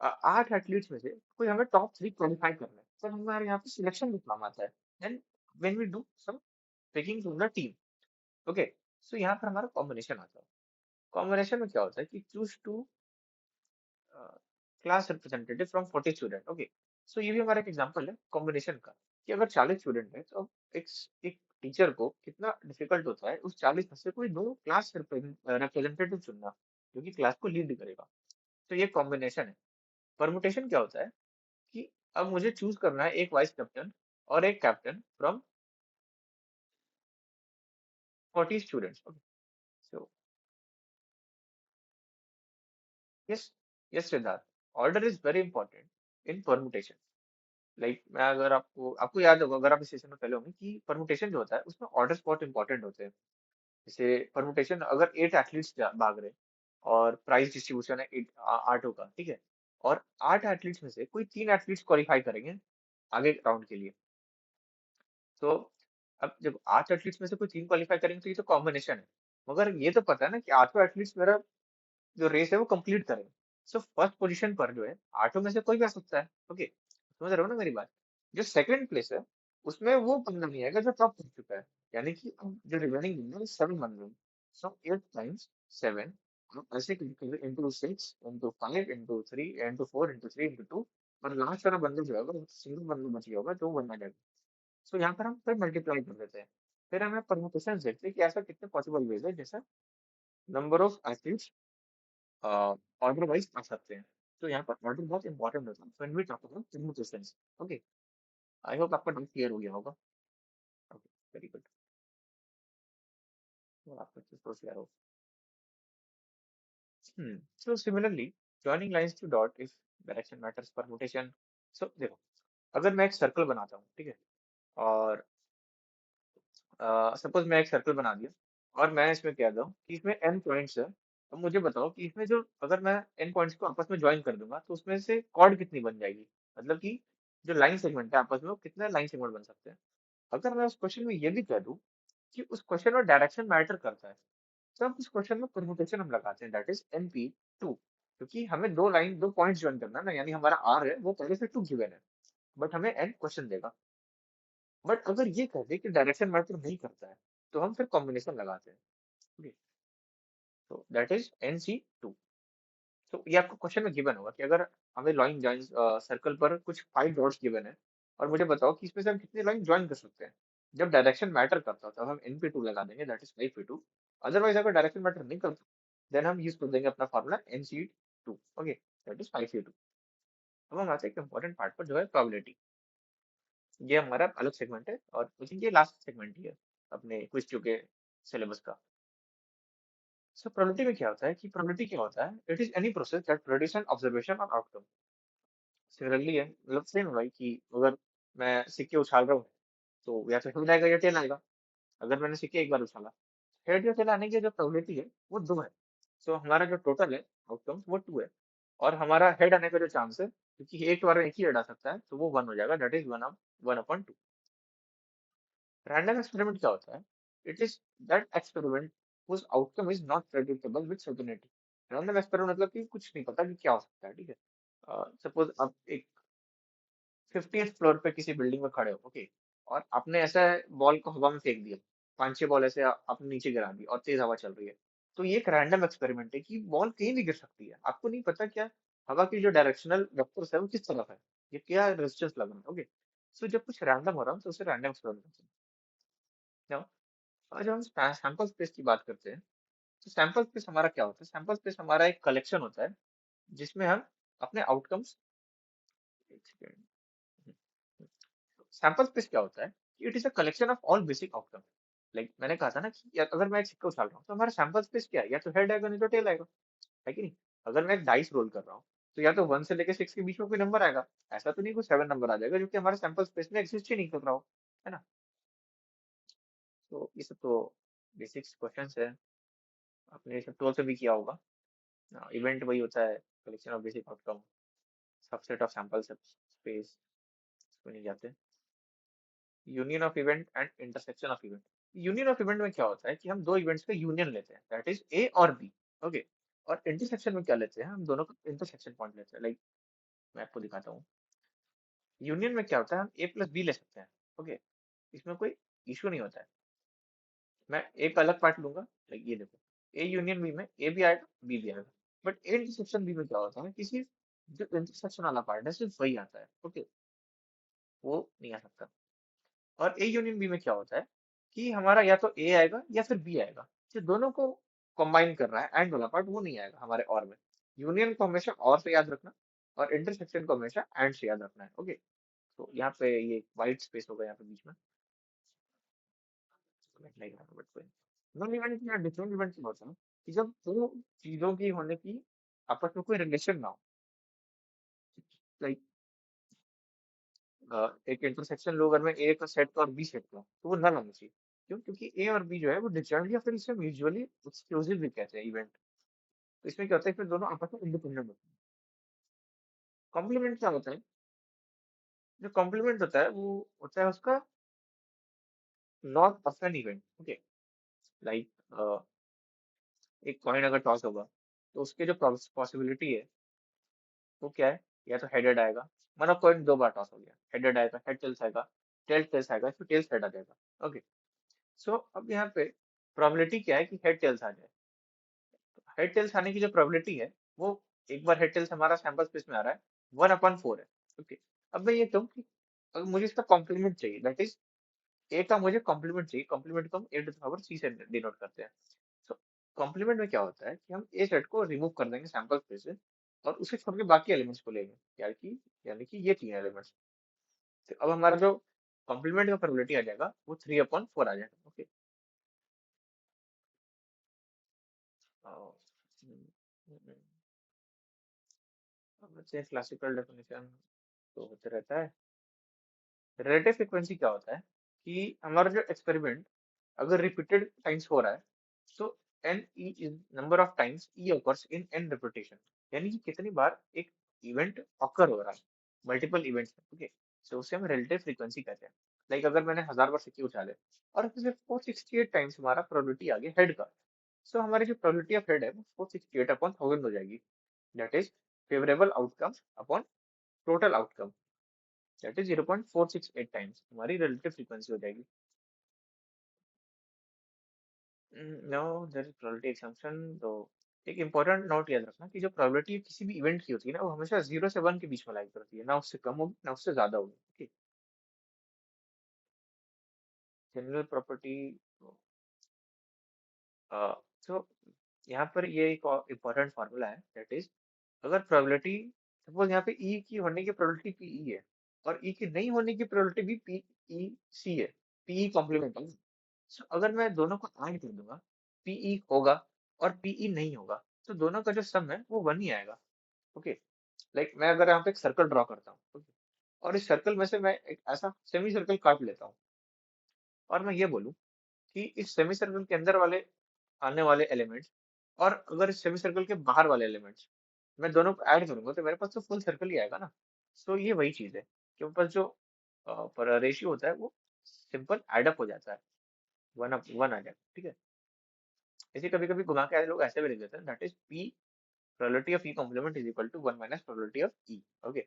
8 एथलीट्स में से कोई हमें टॉप 3 क्वालिफाई करना है, तब हमारे यहाँ पे सिलेक्शन का काम आता है। Then when we do some picking from the team. Okay, so यहाँ पर हमारा कॉम्बिनेशन आता है। कॉम्बिनेशन में क्या होता है कि choose two class representative from 40 student. Okay, so ये भी हमारा एक एग्जांपल है कॉम्बिनेशन का, कि अगर 40 स्टूडेंट है तो एक एक टीचर को कितना डिफिकल्ट होता है उस 40 में से कोई 2 क्लास रिप्रेजेंटेटिव चुनना जो कि क्लास को लीड करेगा। तो ये कॉम्बिनेशन है। परमुटेशन क्या होता है कि अब मुझे चूज करना है एक वाइस कैप्टन और एक captain from 40 students. Okay, so yes, yes Siddharth, order is very important in permutation. Like मैं अगर आपको आपको याद होगा, अगर आप इस सेशन में पहले होंगे, कि परमुटेशन जो होता है उसमें ऑर्डर्स बहुत इंपॉर्टेंट होते हैं। जैसे परमुटेशन अगर 8 एथलीट्स भाग रहे और प्राइस डिस्ट्रीब्यूशन है 8 का, ठीक है, और 8 एथलीट्स में से कोई 3 एथलीट्स क्वालिफाई करेंगे आगे राउंड के लिए। तो अब जब 8 एथलीट्स में से कोई 3 क्वालिफाई करेंगे तो ये तो कॉम्बिनेशन है। मगर ये तो पता है ना कि 8 एथलीट्स मेरा जो रेस है वो कंप्लीट करें। सो फर्स्ट पोजीशन पर जो है 8 में से कोई भी आ सकता है। ओके, समझ रहे हो ना मेरी बात? जो सेकंड प्लेस है उसमें वो बंदा नहीं आएगा जो टॉप कर चुका है। यानी कि अब जो रिमेनिंग बंदा है 7 बंदे, सो 8 × 7, आप ऐसे into 6 into 5 into 3 into 4 into 3 into 2, और लास्ट वाला बंदा जो होगा सिंगल बंदा बच गया होगा तो वो बंदा जाएगा। सो यहाँ पर हम फिर मल्टीप्लाई कर देते हैं। फिर हमें परमुटेशन देखते हैं कि ऐसा कितने पॉसिबल वेज है जैसा number of athletes order wise आ सकते हैं। तो यहाँ पर ऑर्डर बहुत इंपॉर्टेंट होता है when we talk about permutations. Okay, I hope आपका डाउट क्लियर हो गया होगा। ओके, वेरी गुड, तो आपका चीज क्लियर हो। So similarly joining lines two dot if direction matters permutation. So देखो, अगर मैं एक सर्कल बनाता हूँ, ठीक है, और सपोज मैं एक सर्कल बना दिया और मैं इसमें कह दूं कि इसमें n पॉइंट्स है। अब मुझे बताओ कि इसमें जो अगर मैं n पॉइंट्स को आपस में ज्वाइन कर दूंगा तो उसमें से कॉर्ड कितनी बन जाएगी, मतलब कि जो लाइन सेगमेंट है आपस में वो कितने लाइन सेगमेंट बन सकते हैं। अगर मैं उस क्वेश्चन में ये भी कह दूं कि उस क्वेश्चन में डायरेक्शन मैटर करता है, तो हम उस क्वेश्चन में परमुटेशन हम लगाते हैं, दैट इज NP2। क्योंकि हमें दो पॉइंट्स ज्वाइन करना है ना, यानी हमारा R है वो पहले से 2 गिवन है, बट हमें n क्वेश्चन देगा। बट अगर ये कह दे कि डायरेक्शन मैटर नहीं करता है तो हम फिर कॉम्बिनेशन लगाते हैं। Okay, तो दैट इज NC2। तो ये आपको क्वेश्चन में गिवन होगा कि अगर हमें लाइन ज्वाइन सर्कल पर कुछ 5 डॉट्स गिवन है और मुझे बताओ कि इसमें से हम कितने लाइन ज्वाइन कर सकते हैं। जब डायरेक्शन मैटर करता है तब हम NP2 लगा देंगे, दैट इज 5P2। अदरवाइज अगर डायरेक्शन मैटर नहीं करता देन हम यूज कर देंगे अपना formula NC2। Okay, that is 5C2। अब हम आते हैं एक इंपॉर्टेंट पार्ट पर जो है प्रोबेबिलिटी। ये हमारा अलग सेगमेंट है और आई थिंक ये लास्ट सेगमेंट ही है अपने क्विज के सिलेबस का। सो प्रोबेबिलिटी में क्या होता है कि प्रोबेबिलिटी क्या होता है, it is any process that produce an observation और आउटकम। सिमिलरली है, मतलब सेम है भाई, कि अगर मैं सिक्के उछाल रहा हूँ तो या तो हेड आएगा या टेल आएगा। अगर मैंने सिक्के एक बार उछाला, हेड या टेल आने की जो प्रोबेबिलिटी है वो 2 है। सो हमारा जो टोटल है आउटकम वो 2 है, और हमारा हेड आने का जो चांस है, क्योंकि एक बार में एक ही हेड आ सकता है, तो वो 1 हो जाएगा, दैट इज 1/2। रैंडम एक्सपेरिमेंट क्या होता है, it is that experiment whose outcome is not predictable with certainty। Random experiment मतलब कि कुछ नहीं पता कि क्या हो सकता है, ठीक है। सपोज आप एक 50th फ्लोर पे किसी बिल्डिंग में खड़े हो, ओके, और आपने ऐसा बॉल को हवा में फेंक दिया, 5-6 बॉल ऐसे आपने नीचे गिरा दी और तेज हवा चल रही है। तो ये एक रैंडम एक्सपेरिमेंट है कि बॉल कहीं भी गिर सकती है, आपको नहीं पता क्या हवा की जो डायरेक्शनल वेक्टर्स है वो किस तरफ है, ये क्या रेजिस्टेंस लग रहा है। ओके, सो जब कुछ रैंडम हो रहा है तो उसे रैंडम एक्सपेरिमेंट करते हैं। Now, जब हम सैंपल स्पेस की बात करते हैं तो सैंपल स्पेस हमारा क्या होता है, सैंपल स्पेस हमारा एक कलेक्शन होता है जिसमें हम अपने आउटकम्स, सैंपल स्पेस क्या होता है, it is a collection of all basic outcome. Like मैंने कहा था ना कि अगर मैं एक सिक्का उछाल रहा हूँ तो हमारा सैंपल स्पेस क्या है, या तो हेड आएगा नहीं तो टेल आएगा, है कि नहीं। अगर मैं एक डाइस रोल कर रहा हूँ तो या तो 1 से लेके 6 के बीच में कोई नंबर आएगा, ऐसा तो नहीं कोई 7 नंबर आ जाएगा जो कि हमारे सैंपल स्पेस में एग्जिस्ट ही नहीं कर रहा हो, है ना। तो ये सब तो बेसिक्स क्वेश्चंस है, आपने ये सब 12 से भी किया होगा। इवेंट वही होता है, collection of basic outcome, subset of sample space, इसको नहीं जाते। Union of event and intersection of event. Union of event में क्या होता है कि हम दो इवेंट्स का यूनियन लेते हैं, दैट इज ए और बी। ओके, और इंटरसेक्शन में क्या लेते हैं, हम दोनों का इंटरसेक्शन पॉइंट लेते हैं। लाइक मैं आपको दिखाता हूँ, यूनियन में क्या होता है, हम ए प्लस बी ले सकते हैं। ओके, इसमें कोई इशू नहीं होता है। मैं एक अलग पार्ट लूंगा, लाइक ये देखो, ए यूनियन बी में ए भी आएगा बी भी आएगा, बट ए इंटरसेक्शन बी में क्या होता है, किसी जो इंटरसेक्शन वाला पार्ट है सिर्फ वही आता है। ओके, वो नहीं आ सकता। और ए यूनियन बी में क्या होता है कि हमारा या तो ए आएगा या फिर बी आएगा, जो दोनों को कंबाइन कर रहा है एंड वाला पार्ट, वो नहीं आएगा हमारे और में। यूनियन को हमेशा और से याद रखना, और इंटरसेक्शन को हमेशा एंड से याद रखना है। ओके, तो यहाँ पे ये वाइट स्पेस होगा यहाँ पे बीच में, नहीं रहा बट कोई नॉन इवेंट या डिफरेंट इवेंट क्या होता है कि जब दो चीजों की होने की आपस में कोई रिलेशन ना हो। लाइक एक इंटरसेक्शन लो अगर मैं ए का सेट का और बी सेट का, तो वो नल होना चाहिए। क्यों, क्योंकि ए और बी जो है वो डिसजॉइंट, या फिर इसे म्यूचुअली एक्सक्लूसिव भी कहते हैं इवेंट। तो इसमें क्या होता है, इसमें दोनों आपस में इंडिपेंडेंट होते हैं। कॉम्प्लीमेंट क्या होता है, जो कॉम्प्लीमेंट होता है वो होता है उसका not of an event. Okay, like एक कॉइन अगर टॉस होगा तो उसके जो पॉसिबिलिटी है वो क्या है, या तो हेडेड आएगा, मानो कॉइन 2 बार टॉस हो गया, हेडेड आएगा, हेड टेल्स आएगा, टेल टेल्स आएगा, फिर टेल्स हेड आ जाएगा। ओके, सो अब यहाँ पे प्रोबेबिलिटी क्या है कि हेड टेल्स आ जाए। हेड टेल्स आने की जो प्रोबेबिलिटी है वो, एक बार हेड टेल्स हमारा सैंपल स्पेस में आ रहा है, 1/4 है। ओके, अब मैं ये कहूँ कि अगर मुझे इसका कॉम्प्लीमेंट चाहिए, दैट इज ए का मुझे कॉम्प्लीमेंट चाहिए, कॉम्प्लीमेंट को हम ए टू द पावर सी से डिनोट करते हैं। सो कॉम्प्लीमेंट में क्या होता है कि हम ए सेट को रिमूव कर देंगे सैंपल स्पेस से, और उसे छोड़ के बाकी एलिमेंट्स को लेंगे, यानी कि ये 3 एलिमेंट्स। तो अब हमारा जो कॉम्प्लीमेंट का प्रोबेबिलिटी आ जाएगा वो 3/4 आ जाएगा। ओके, अब बच्चे क्लासिकल डेफिनेशन तो होते रहता है। रिलेटिव फ्रीक्वेंसी क्या होता है कि हमारा जो एक्सपेरिमेंट अगर रिपीटेड टाइम्स हो रहा है, तो N E is number of times E occurs in N repetition, यानी कि कितनी बार एक इवेंट ऑकर हो रहा है, मल्टीपल इवेंट्स। ओके, सो उसे हम रिलेटिव फ्रीक्वेंसी कहते हैं। लाइक अगर मैंने 1000 बार सिक्के उछाले और फिर 468 टाइम्स हमारा प्रोबेबिलिटी आ गई हेड का, सो हमारी जो प्रोबेबिलिटी ऑफ हेड है वो 468 अपॉन 1000 हो जाएगी, that is favourable outcome upon total outcome, that is 0.468 times हमारी रिलेटिव फ्रीक्वेंसी हो जाएगी। No, there is probability assumption तो एक इंपॉर्टेंट नोट याद रखना कि जो प्रोबेबिलिटी किसी भी इवेंट की होती है ना, वो हमेशा 0 से 1 के बीच में लाई करती है, ना उससे कम होगी ना उससे ज्यादा होगी। Okay, general property. तो यहाँ पर ये एक इम्पोर्टेंट फार्मूला है, दैट इज अगर प्रोबेबिलिटी, सपोज यहाँ पे ई की होने की प्रोबेबिलिटी पीई है, और ई की नहीं होने की प्रोबेबिलिटी भी पीई सी है, पीई कॉम्प्लीमेंट है। So, अगर मैं दोनों को ऐड कर दूंगा, पीई होगा और पीई नहीं होगा, तो दोनों का जो सम है वो 1 ही आएगा। ओके, लाइक मैं अगर यहाँ पे एक सर्कल ड्रॉ करता हूँ, ओके, और इस सर्कल में से मैं एक ऐसा सेमी सर्कल काट लेता हूँ, और मैं ये बोलूँ कि इस सेमी सर्कल के अंदर वाले आने वाले एलिमेंट्स, और अगर इस सेमी सर्कल के बाहर वाले एलिमेंट्स, मैं दोनों को ऐड करूंगा तो मेरे पास तो फुल सर्कल ही आएगा ना। सो ये वही चीज है कि मेरे पास जो रेशियो होता है वो सिंपल एडअप हो जाता है, 1/1 आ जाएगा। ठीक है, इसे कभी कभी घुमा के लोग ऐसे भी लिख देते हैं, that is P probability of E complement is equal to 1 minus probability of E. Okay,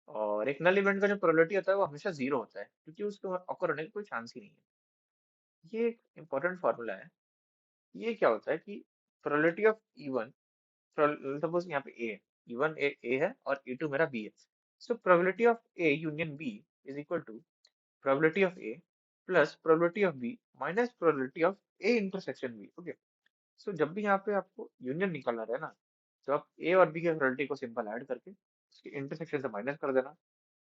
और एक नल इवेंट का जो प्रोबेबिलिटी होता है वो हमेशा 0 होता है, क्योंकि उसको ऑकर होने का कोई चांस ही नहीं है। ये एक इंपॉर्टेंट फार्मूला है। ये क्या होता है कि probability of E one suppose यहाँ पे ए है, E1 ए है और E2 मेरा बी है। So probability of A union B is equal to probability of A plus probability of B minus probability of A intersection B. Okay, so जब भी यहाँ पे आपको यूनियन निकालना रहे ना, तो आप ए और बी के प्रोबेबिलिटी को सिंपल ऐड करके उसके इंटरसेक्शन से माइनस कर देना,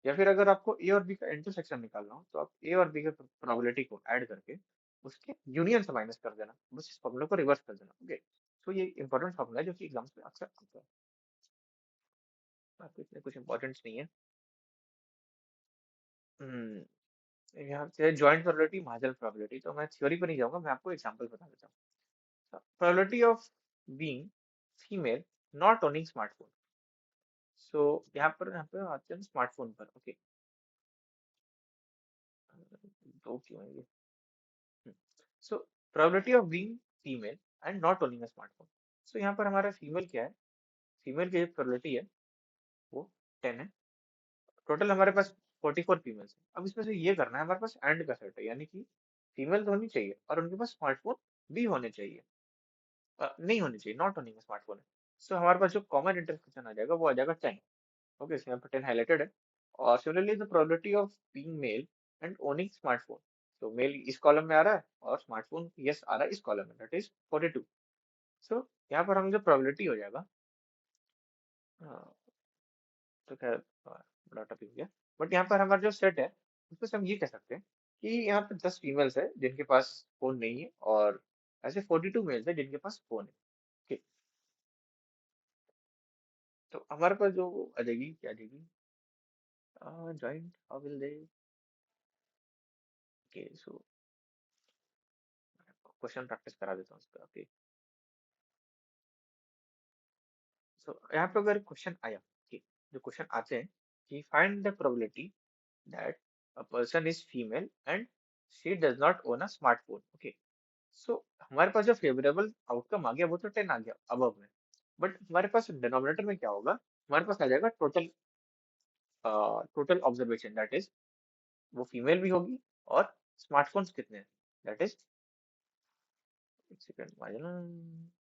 या फिर अगर आपको ए और बी का इंटरसेक्शन निकालना हो तो आप ए और बी के प्रोबेबिलिटी को ऐड करके उसके यूनियन से माइनस कर देना, बस इस फॉर्मूले को रिवर्स कर देना। ओके, तो ये इंपॉर्टेंट फॉर्मूला है जो कि एग्जाम्स में अक्सर आता है, बाकी इसमें कुछ इंपॉर्टेंट नहीं है। हम्म यहाँ से जॉइंट प्रोबेबिलिटी, मार्जिनल प्रोबेबिलिटी, तो मैं थ्योरी पर नहीं जाऊंगा, मैं आपको एग्जांपल बता देता हूँ। Probability of being female not owning smartphone. So यहाँ पे आते हैं स्मार्टफोन पर। ओके, दो क्यों है ये। So probability of being female and not owning a smartphone. So यहाँ पर हमारा फीमेल क्या है, फीमेल की जो प्रोबेबिलिटी है वो 10 है। टोटल हमारे पास 44 फीमेल्स है। अब इसमें से ये करना है, हमारे पास एंड का सेट है, यानी कि फीमेल तो होनी चाहिए और उनके पास स्मार्टफोन भी होने चाहिए, नहीं होनी चाहिए, नॉट होनी स्मार्टफोन है। सो हमारे पास जो कॉमन इंटरसेक्शन आ जाएगा वो आ जाएगा 10। ओके, यहाँ पर 10 हाईलाइटेड है। और similarly the probability of being male and owning smartphone, तो मेल इस कॉलम में आ रहा है और स्मार्टफोन यस आ रहा है इस कॉलम में, दैट इज 42। सो यहाँ पर हम जो प्रोबेबिलिटी हो जाएगा, तो खैर बड़ा टॉपिक हो गया, बट यहाँ पर हमारा जो सेट है उसमें से हम ये कह सकते हैं कि यहाँ पे 10 फीमेल्स है जिनके पास फोन नहीं है और ऐसे 42 मेल्स है जिनके पास फोन है। ठीक, तो हमारे पास जो आ जाएगी, क्या आ जाएगी, joint how will they. Okay, so question practice करा देता हूँ उसका। ओके, सो यहाँ पे अगर क्वेश्चन आया कि, जो क्वेश्चन आते हैं कि find the probability that a person is female and she does not own a smartphone. Okay, so हमारे पास जो फेवरेबल आउटकम आ गया वो तो 10 आ गया अबव में, बट हमारे पास डिनोमिनेटर में क्या होगा, हमारे पास आ जाएगा total, total observation, that is वो फीमेल भी होगी और स्मार्टफोन्स कितने हैं, दैट इज, एक सेकंड मार्जिन,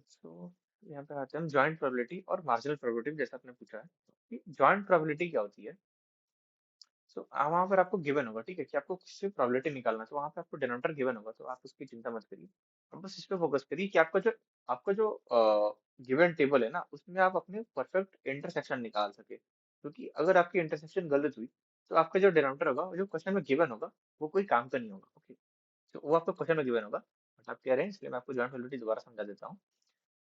सो यहाँ पे आते हैं हम जॉइंट प्रोबेबिलिटी और मार्जिनल प्रोबेबिलिटी, जैसा आपने पूछा है कि जॉइंट प्रोबेबिलिटी क्या होती है। सो वहां पर आपको गिवन होगा, ठीक है, कि आपको किससे प्रोबेबिलिटी निकालना है, तो वहां पे आपको डिनोमिनेटर गिवन होगा, तो आप उसकी चिंता मत करिए, आप बस इस पे फोकस करिए कि आपका जो गिवन टेबल है ना उसमें आप अपने परफेक्ट इंटरसेक्शन निकाल सके, क्योंकि अगर आपकी इंटरसेक्शन गलत हुई तो आपका जो डिनोमिनेटर होगा, जो क्वेश्चन में गिवन होगा, वो कोई काम का नहीं होगा। ओके, तो वो आपको क्वेश्चन में गिवन होगा, बट आप कह रहे हैं इसलिए मैं आपको जॉइंट प्रोबेबिलिटी दोबारा समझा देता हूँ।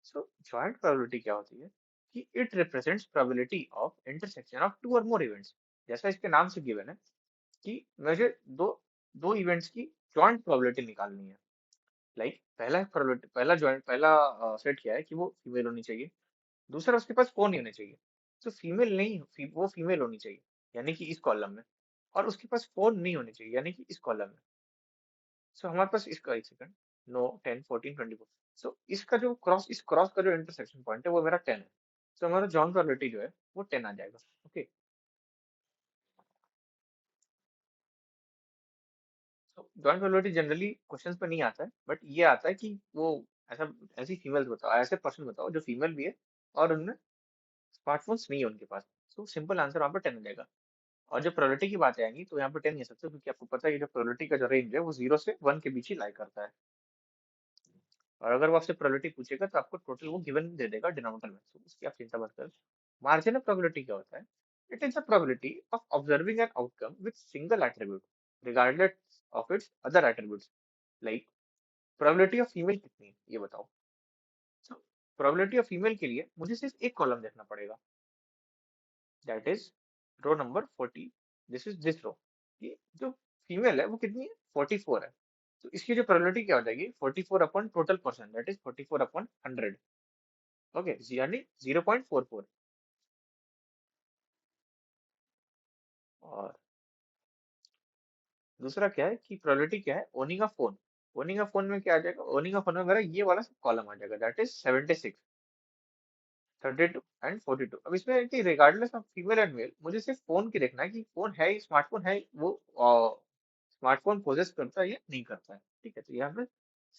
सो जॉइंट प्रोबेबिलिटी क्या होती है कि it represents probability of intersection of two or more events, जैसा इसके नाम से गिवन है कि मुझे दो दो इवेंट्स की जॉइंट प्रोबेबिलिटी निकालनी है। लाइक पहला प्रोबेबिलिटी, पहला सेट क्या है कि वो फीमेल होनी चाहिए, दूसरा उसके पास फोन नहीं होने चाहिए, तो फीमेल नहीं, वो फीमेल होनी चाहिए यानी कि इस कॉलम में, और उसके पास फोन नहीं होने चाहिए यानी कि इस कॉलम में। सो हमारे पास इसका, एक सेकंड, नो 10 14 24, सो इसका जो क्रॉस, इस क्रॉस का जो इंटरसेक्शन पॉइंट है वो मेरा 10 है, सो हमारा जॉइंट प्रोबेबिलिटी जो है वो 10 आ जाएगा। ओके, तो जॉइंट प्रोबेबिलिटी जनरली क्वेश्चंस पे नहीं आता है, बट ये आता है कि वो ऐसा, ऐसी फीमेल्स बताओ, ऐसे पर्सन बताओ जो फीमेल भी है और उनमें स्मार्टफोन्स नहीं है उनके पास, तो सिंपल आंसर वहाँ पे 10 हो जाएगा। और जब प्रोबेबिलिटी की बात आएगी तो यहाँ पे 10 नहीं आ सकते, क्योंकि आपको पता है कि जो प्रोबेबिलिटी का जो रेंज है वो 0 से 1 के बीच ही लाई करता है, और अगर वो आपसे प्रोबेबिलिटी पूछेगा तो आपको टोटल वो गिवन दे देगा डिनोमिनेटर में, तो उसकी आप चिंता मत करो। मार्जिनल प्रोबेबिलिटी क्या होता है, it is the probability of observing an outcome with single attribute regardless of its other attributes. Like probability of female कितनी है ये बताओ, तो प्रोबेबिलिटी ऑफ फीमेल के लिए मुझे सिर्फ एक कॉलम देखना पड़ेगा, that is row number 40, this row, ये जो फीमेल है वो कितनी है, 44 है, तो इसकी जो प्रोबेबिलिटी क्या हो जाएगी, 44 upon total percent, that is 44 upon 100। Okay, यानी 0.44। और दूसरा क्या है कि प्रोबेबिलिटी क्या है, owning a phone. Owning a phone में क्या आ जाएगा, ओनिंग अ फोन में मेरा ये वाला कॉलम आ जाएगा, दैट इज 76, 32 एंड 42। अब इसमें है कि regardless of female and male, मुझे सिर्फ फोन की देखना है कि फोन है, स्मार्टफोन है वो, स्मार्टफोन पोजेस करता है या नहीं करता है। ठीक है, तो यहाँ पे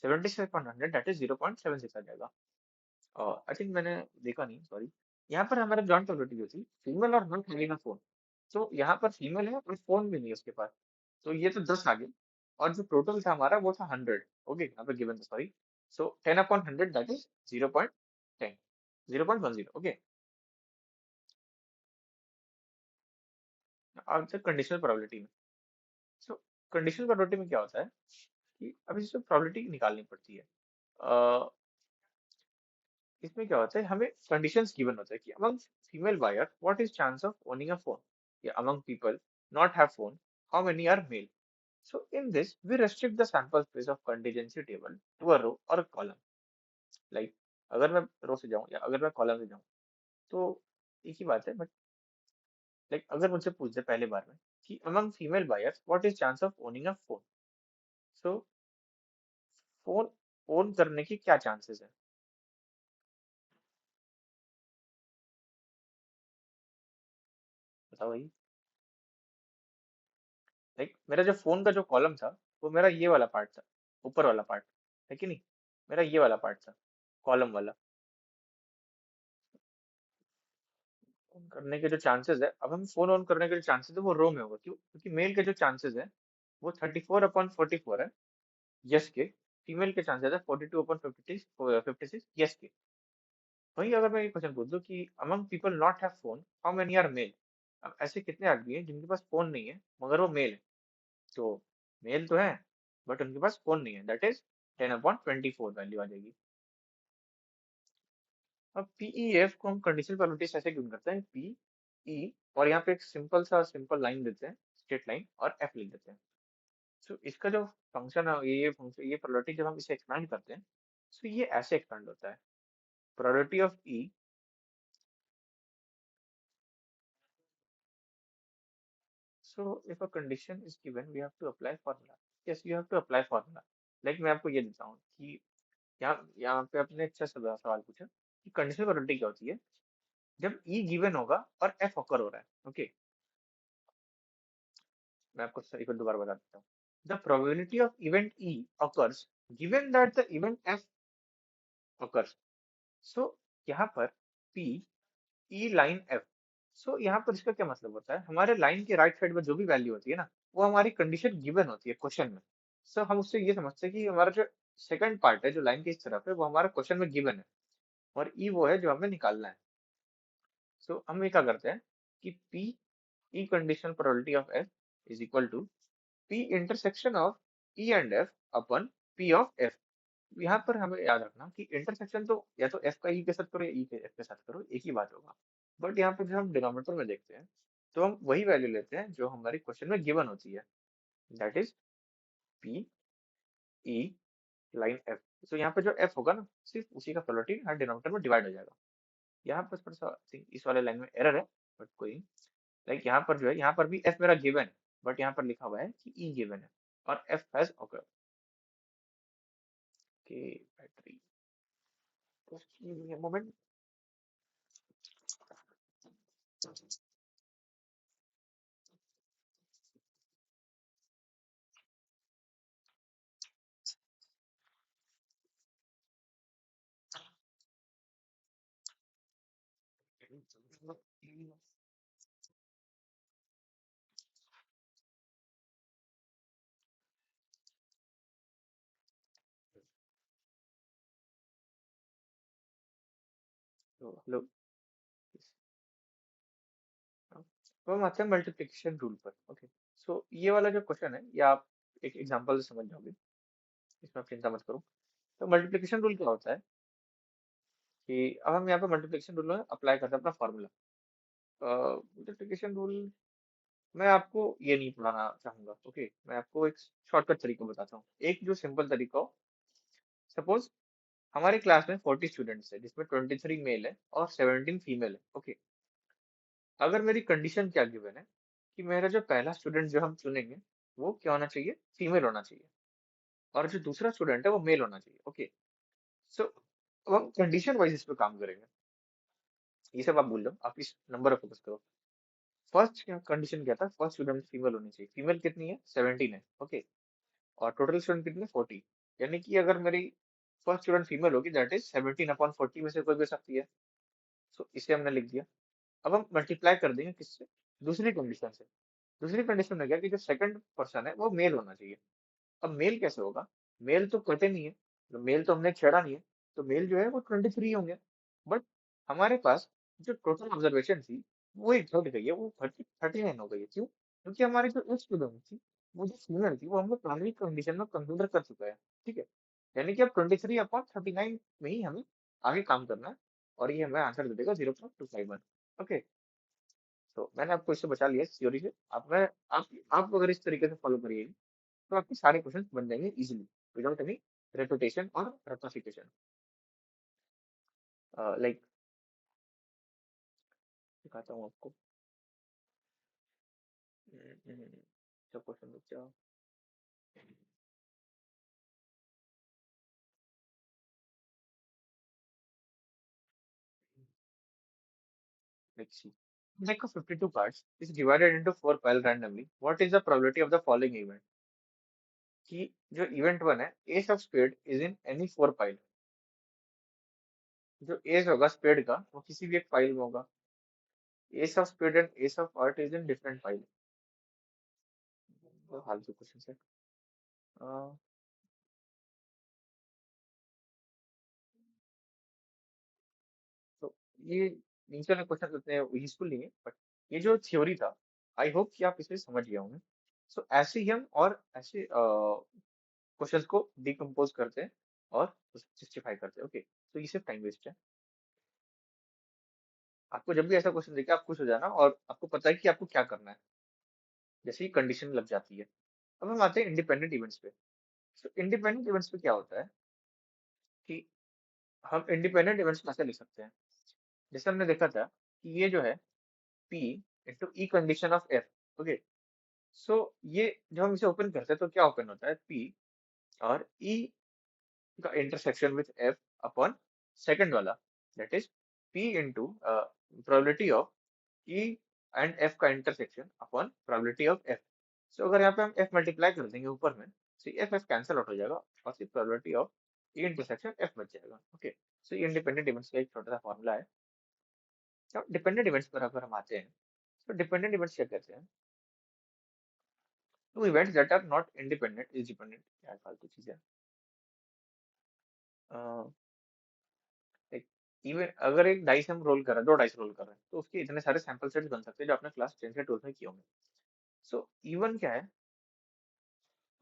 76/100 दैट इज 0.76 आ जाएगा। आई थिंक मैंने देखा नहीं, सॉरी। यहाँ पर हमारा जॉइंट प्रोबेबिलिटी जो थी, फीमेल और नॉट हैविंग अ फोन, तो यहाँ पर फीमेल है और फोन भी नहीं है उसके पास, तो ये तो 10 आ गए। और जो टोटल था हमारा वो था 100। ओके, यहाँ पे गिवन था, sorry. So 10/100 that is 0.10, 0.10। Okay. अब तक कंडीशनल प्रोबेबिलिटी में, सो कंडीशनल प्रोबेबिलिटी में क्या होता है कि अब इसमें प्रोबेबिलिटी निकालनी पड़ती है। अ, इसमें क्या होता है, हमें कंडीशंस गिवन होता है कि among female buyer what is chance of owning a phone, या among people not have phone how many are male. So in this we restrict the sample space of contingency table to a row or a column, like अगर मैं रो से जाऊं या अगर मैं कॉलम से जाऊं तो एक ही बात है, बट लाइक अगर मुझसे पूछ दे पहले बार में कि among female buyers what is chance of owning a phone, so phone own करने की क्या चांसेस है, बताओ भाई। लाइक मेरा जो फोन का जो कॉलम था, वो मेरा ये वाला पार्ट था, ऊपर वाला पार्ट, है कि नहीं, मेरा ये वाला पार्ट था, कॉलम वाला। ऑन करने के जो चांसेस है, अब हम फोन ऑन करने के जो चांसेस है वो रो में होगा, क्यों, क्योंकि मेल के जो चांसेस है वो 34/44 है यस के, फीमेल के चांसेस है 42/56 यस के। वहीं अगर मैं ये क्वेश्चन पूछ दूं कि among people not have phone how many are male, अब ऐसे कितने आदमी हैं जिनके पास फोन नहीं है मगर वो मेल है, तो मेल तो है बट उनके पास फोन नहीं है, दैट इज 10/24 वैल्यू आ जाएगी। अब पीईएफ को हम कंडीशनल प्रोबेबिलिटी ऐसे गिवन करते हैं, पी ई, और यहाँ पे एक सिंपल लाइन देते हैं, स्ट्रेट लाइन, और एफ लिख देते हैं। सो इसका जो फंक्शन है, ये फंक्शन, ये प्रोबेबिलिटी जब हम इसे एक्सपेंड करते हैं, सो ये ऐसे एक्सपेंड होता है, probability of E. So if a condition is given we have to apply formula, yes you have to apply formula. Like मैं आपको ये देता हूँ कि यहाँ यहाँ पे आपने अच्छा सवाल पूछा कि कंडीशनल प्रोबेबिलिटी क्या होती है, जब ई गिवन होगा और एफ ऑकर हो रहा है। ओके, मैं आपको एक बार दोबारा बता देता हूँ। The probability of event E occurs given that the event f occurs। सो यहाँ पर p ई लाइन एफ, सो यहाँ पर इसका क्या मतलब होता है, हमारे लाइन के राइट साइड में जो भी वैल्यू होती है ना, वो हमारी कंडीशन गिवन होती है क्वेश्चन में। सो हम उससे ये समझते हैं कि हमारा जो सेकंड पार्ट है जो लाइन के इस तरफ है वो हमारा क्वेश्चन में गिवन है, और ई वो है जो हमें निकालना है। सो हम ये क्या करते हैं कि P E conditional probability of F is equal to P intersection of E and F upon P of F. यहाँ पर हमें याद रखना कि इंटरसेक्शन तो या तो एफ का ई के साथ करो या ई के एफ के साथ करो, एक ही बात होगा। बट यहाँ पर जब हम डिनोमिनेटर में देखते हैं तो हम वही वैल्यू लेते हैं जो हमारी क्वेश्चन में गिवन होती है, that is P E line F. तो यहाँ पे जो एफ होगा ना, सिर्फ उसी का प्रोबेबिलिटी हर डिनोमिनेटर में डिवाइड हो जाएगा। यहाँ पर थोड़ा सा I think इस वाले लाइन में एरर है, बट कोई, लाइक यहाँ पर जो है, यहाँ पर भी एफ मेरा गिवन है, बट यहाँ पर लिखा हुआ है कि ई गिवन है और एफ हैज ऑकर के बैटरी। मोमेंट, तो हेलो, तो हम आते हैं मल्टीप्लिकेशन रूल पर। ओके, सो ये वाला जो क्वेश्चन है ये आप एक एग्जांपल से समझ जाओगे, इसमें आप चिंता मत करो। तो मल्टीप्लिकेशन रूल क्या होता है कि अब हम यहाँ पे मल्टीप्लिकेशन रूल में अप्लाई करते हैं अपना फॉर्मूला। मल्टीप्लिकेशन रूल मैं आपको ये नहीं पढ़ाना चाहूंगा। ओके, मैं आपको एक शॉर्टकट तरीका बताता हूँ, एक जो सिंपल तरीका हो। सपोज हमारे क्लास में 40 स्टूडेंट्स है जिसमें 23 मेल है और 17 फीमेल है। ओके, अगर मेरी कंडीशन क्या गिवन है कि मेरा जो पहला स्टूडेंट जो हम चुनेंगे वो क्या होना चाहिए, फीमेल होना चाहिए, और जो दूसरा स्टूडेंट है वो मेल होना चाहिए। ओके, सो अब हम कंडीशन वाइज इस पे काम करेंगे। ये सब आप भूल लो, आप इस नंबर पे फोकस करो। फर्स्ट क्या कंडीशन क्या था, फर्स्ट स्टूडेंट फीमेल होनी चाहिए। फीमेल कितनी है, 17 है। ओके, और टोटल स्टूडेंट कितने, 40। यानी कि अगर मेरी फर्स्ट स्टूडेंट फीमेल होगी, दैट इज 17/40 में से कोई भी हो सकती है। सो इसे हमने लिख दिया। अब हम मल्टीप्लाई कर देंगे किससे, दूसरी कंडीशन से। दूसरी कंडीशन में क्या कि जो सेकंड पर्सन है वो मेल होना चाहिए। अब मेल कैसे होगा, मेल तो कटे नहीं है, तो मेल तो हमने छेड़ा नहीं है, तो मेल जो है वो 23 होंगे। बट हमारे पास जो टोटल ऑब्जर्वेशन थी वो एक घट गई है, वो 39 हो गई है। क्यों, क्योंकि हमारी जो एक स्टूडेंट थी, वो जो फीमेल थी, वो हमने प्राइमरी कंडीशन में कंसीडर कर चुका है। ठीक है, यानी कि अब 23/39 में ही हमें आगे काम करना है, और ये हमें आंसर दे देगा 0.251। ओके, तो मैंने आपको इससे बचा लिया, इस थ्योरी से। आप अगर इस तरीके से फॉलो करिए, तो आपके सारे क्वेश्चन बन जाएंगे इजीली, विदाउट एनी रेपिटेशन और रेपिफिकेशन। लाइक दिखाता हूँ आपको। क्या क्वेश्चन बचा, let's see. Deck of 52 cards is divided into 4 piles randomly. What is the probability of the following event? कि जो इवेंट वन है, ace of spade is in any 4 pile. जो एस होगा स्पेड का, वो किसी भी एक पाइल में होगा। Ace of spade and ace of heart is in different pile. तो फालतू क्वेश्चन है। अह, तो ये नीचे वाले क्वेश्चन उतने यूजफुल नहीं है, बट ये जो थ्योरी था, आई होप कि आप इसे समझ गए होंगे। सो ऐसे ही हम और ऐसे क्वेश्चंस को डिकम्पोज करते हैं और जस्टिफाई करते हैं। ओके, तो ये सिर्फ टाइम वेस्ट है। आपको जब भी ऐसा क्वेश्चन देखे, आप खुश हो जाना, और आपको पता है कि आपको क्या करना है, जैसे ही कंडीशन लग जाती है। अब हम आते हैं इंडिपेंडेंट इवेंट्स पे। सो इंडिपेंडेंट इवेंट्स पे क्या होता है कि हम इंडिपेंडेंट इवेंट्स कैसे लिख सकते हैं। जैसे हमने देखा था कि ये जो है P into E condition of F। Okay, so ये जब हम इसे ओपन करते हैं तो क्या ओपन होता है, P और E का intersection with F upon second वाला, that is P into probability of E and F का intersection upon probability of F। So अगर यहाँ पे हम F मल्टीप्लाई कर देंगे ऊपर में, तो F F कैंसिल आउट हो जाएगा, और सिर्फ probability of E intersection F बच जाएगा। ओके, सो ये इंडिपेंडेंट इवेंट्स का एक छोटा सा फॉर्मूला है। अब डिपेंडेंट इवेंट्स पर अगर हम आते हैं, तो डिपेंडेंट इवेंट्स क्या कहते हैं, two events that are not independent is dependent. क्या फालतू चीज है। इवन अगर एक डाइस हम रोल कर रहे हैं, दो डाइस रोल कर रहे हैं, तो उसके इतने सारे सैंपल सेट्स बन सकते हैं जो आपने क्लास 10 से 12 में किए होंगे। सो इवन क्या है,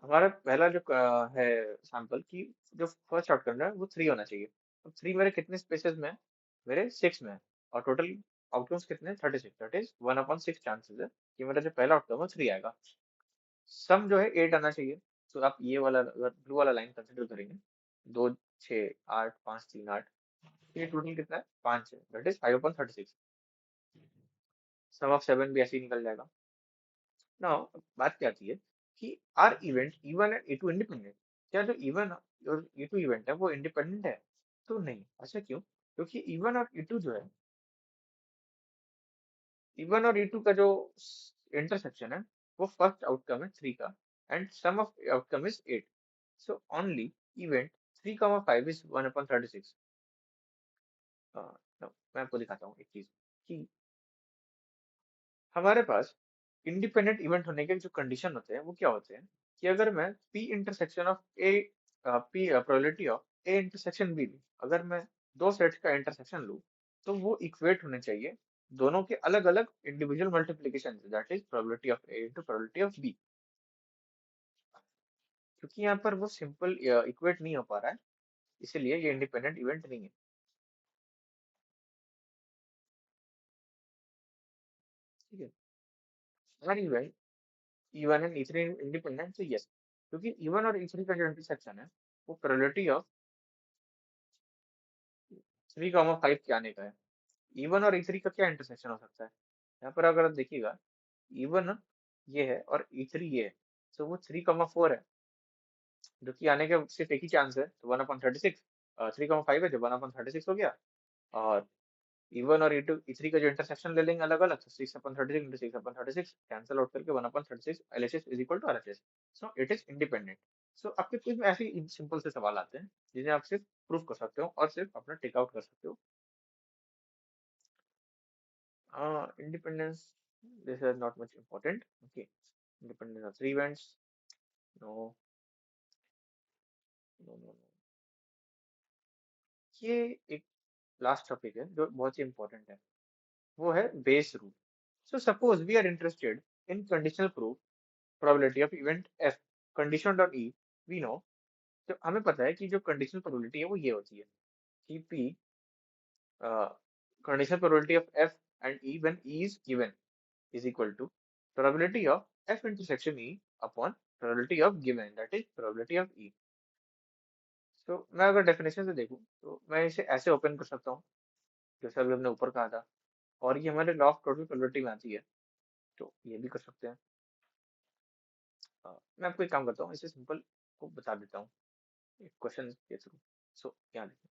हमारा पहला जो है सैंपल की, जो फर्स्ट आउटकम है वो 3 होना चाहिए। अब 3 मेरे कितने स्पेसेस में है, मेरे 6 में है, और टोटल आउटकम्स कितने हैं, 36। दैट इज 1/6 चांसेस है कि मेरा जो पहला आउटकम है 3 आएगा। सम जो है 8 आना चाहिए। तो आप ये वाला, अगर ब्लू वाला लाइन कंसिडर करेंगे, 2 6 8 5 3 8, ये टोटल कितना है, 5 है, दैट इज 5/36। सम ऑफ 7 भी ऐसे ही निकल जाएगा। नाउ बात क्या आती है कि are event even and A two independent. क्या जो इवन और ए टू इवेंट है वो इंडिपेंडेंट है, तो नहीं। ऐसा क्यों, क्योंकि इवन और ए टू जो है, इवन और ए टू का जो इंटरसेक्शन है, वो फर्स्ट आउटकम है 3 का, and sum of outcome is 8। So only event 3,5 is 1/36। मैं आपको दिखाता हूँ एक चीज, कि हमारे पास इंडिपेंडेंट इवेंट होने के जो कंडीशन होते हैं वो क्या होते हैं, कि अगर मैं P intersection of A, P probability of A intersection B लूं, अगर मैं दो सेट्स का इंटरसेक्शन लूं, तो वो इक्वेट होने चाहिए दोनों के अलग अलग इंडिविजुअल मल्टीप्लिकेशन से, that is probability of A into probability of B. क्योंकि यहाँ पर वो सिंपल इक्वेट नहीं हो पा रहा है, इसीलिए ये इंडिपेंडेंट इवेंट नहीं है। ठीक है, हर event E1 and E3 independent, तो यस, क्योंकि E1 और E3 का जो इंटरसेक्शन है, वो प्रोबेबिलिटी ऑफ 3,5 के आने का है। E1 और E3 का क्या इंटरसेक्शन हो सकता है, यहाँ पर अगर आप देखिएगा, E1 ये है और E3 ये है, सो वो 3,4 है, जो कि आने का सिर्फ एक ही चांस है, तो 1/36। 3,5 है जो 1/36 हो गया। और E1 और E3 का जो इंटरसेक्शन ले लेंगे अलग अलग, तो 6/36 इंटू 6/36 कैंसिल आउट करके 1/36 LHS is equal to RHS। So it is independent. So आपके क्विज में ऐसे ही सिंपल से सवाल आते हैं जिन्हें आप सिर्फ प्रूफ कर सकते हो और सिर्फ अपना टेक आउट कर सकते हो। Independence, this is not much important. Okay, independence of three events. No, no, no, no. ये एक लास्ट टॉपिक है जो बहुत ही इंपॉर्टेंट है, वो है Bayes rule. So suppose we are interested in conditional proof probability of event F condition dot E. We know, तो हमें पता है कि जो कंडीशनल प्रोबेबिलिटी है वो ये होती है कि P conditional probability of F and E when E is given is equal to probability of f intersection E upon probability of given, that is probability of E। तो मैं अगर डेफिनेशन से देखूं तो मैं इसे ऐसे ओपन कर सकता हूँ जैसे अभी हमने ऊपर कहा था, और ये हमारे लॉ ऑफ टोटल प्रोबेबिलिटी में आती है, तो ये भी कर सकते हैं। मैं आपको एक काम करता हूँ, इसे सिंपल को बता देता हूँ एक क्वेश्चन के थ्रू। सो यहाँ देखिए,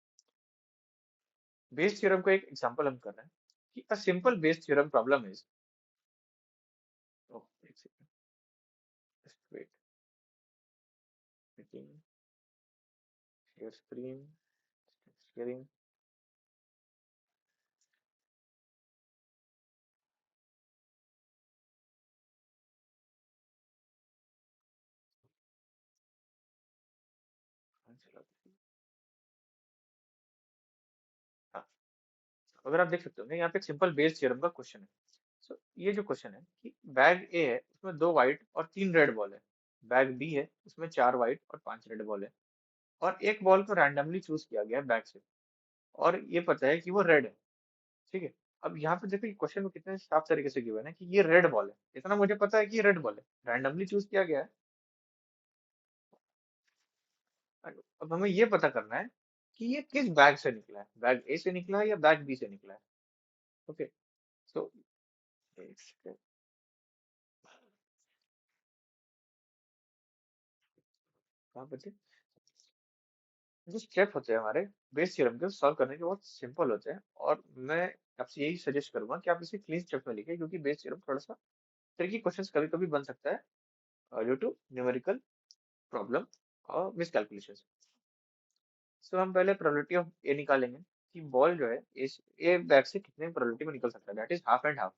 बेस थ्योरम को एक एग्जांपल हम कर रहे हैं कि a simple Bayes theorem problem is, एक second, just wait, meeting, share screen, sharing. हाँ, अगर आप देख सकते हो ना, यहाँ पे एक सिंपल बेस थ्योरम का क्वेश्चन है। सो ये जो क्वेश्चन है कि बैग ए है उसमें 2 वाइट और 3 रेड बॉल है, बैग बी है उसमें 4 वाइट और 5 रेड बॉल है, और एक बॉल को रैंडमली चूज किया गया है बैग से, और ये पता है कि वो रेड है। ठीक है, अब यहाँ पे देखो क्वेश्चन में कितने साफ तरीके से गिवन है कि ये रेड बॉल है, इतना मुझे पता है कि ये रेड बॉल है, रैंडमली चूज किया गया है। अब हमें ये पता करना है कि ये किस बैग से निकला है, बैग ए से निकला है या बैग बी से निकला है। ओके, सो कहाँ बचे, जो स्टेप होते हैं हमारे बेस थ्योरम के सॉल्व करने के बहुत सिंपल होते हैं, और मैं आपसे यही सजेस्ट करूंगा कि आप इसे क्लीन स्टेप में लिखें, क्योंकि बेस थ्योरम थोड़ा सा ट्रिकी क्वेश्चंस कभी कभी बन सकता है ड्यू टू न्यूमेरिकल प्रॉब्लम और मिसकैलकुलेशन। सो हम पहले प्रोबेबिलिटी ऑफ ए निकालेंगे कि बॉल जो है इस ए बैग से कितने प्रोबेबिलिटी में निकल सकता है, that is half and half.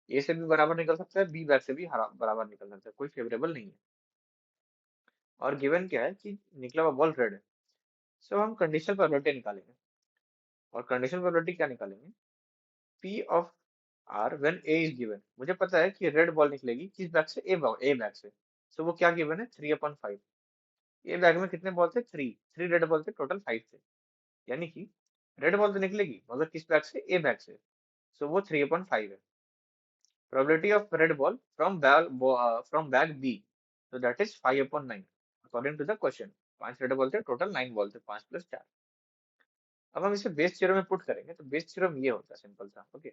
A से भी बराबर निकल सकता है, बी बैग से भी बराबर निकल सकता है, कोई फेवरेबल नहीं है। और गिवन क्या है कि निकला हुआ बॉल रेड है। सो हम कंडीशनल प्रोबेबिलिटी निकालेंगे, और कंडीशनल प्रोबेबिलिटी क्या निकालेंगे, P of R when A is given. मुझे पता है कि रेड बॉल निकलेगी किस बैग से, ए बैग से। सो वो क्या गिवन है, 3/5। ए बैग में कितने बॉल थे, थ्री रेड बॉल थे, टोटल 5 थे। यानी कि रेड बॉल तो निकलेगी मगर किस बैग से, ए बैग से। सो वो 3/5 है। Probability of red ball from bag B, so that is 5/9 according to the question. 5 red ball थे, टोटल 9 बॉल थे, 5 + 4। अब हम इसे बेस थ्योरम में पुट करेंगे तो बेस थ्योरम ये होता है सिंपल सा। Okay,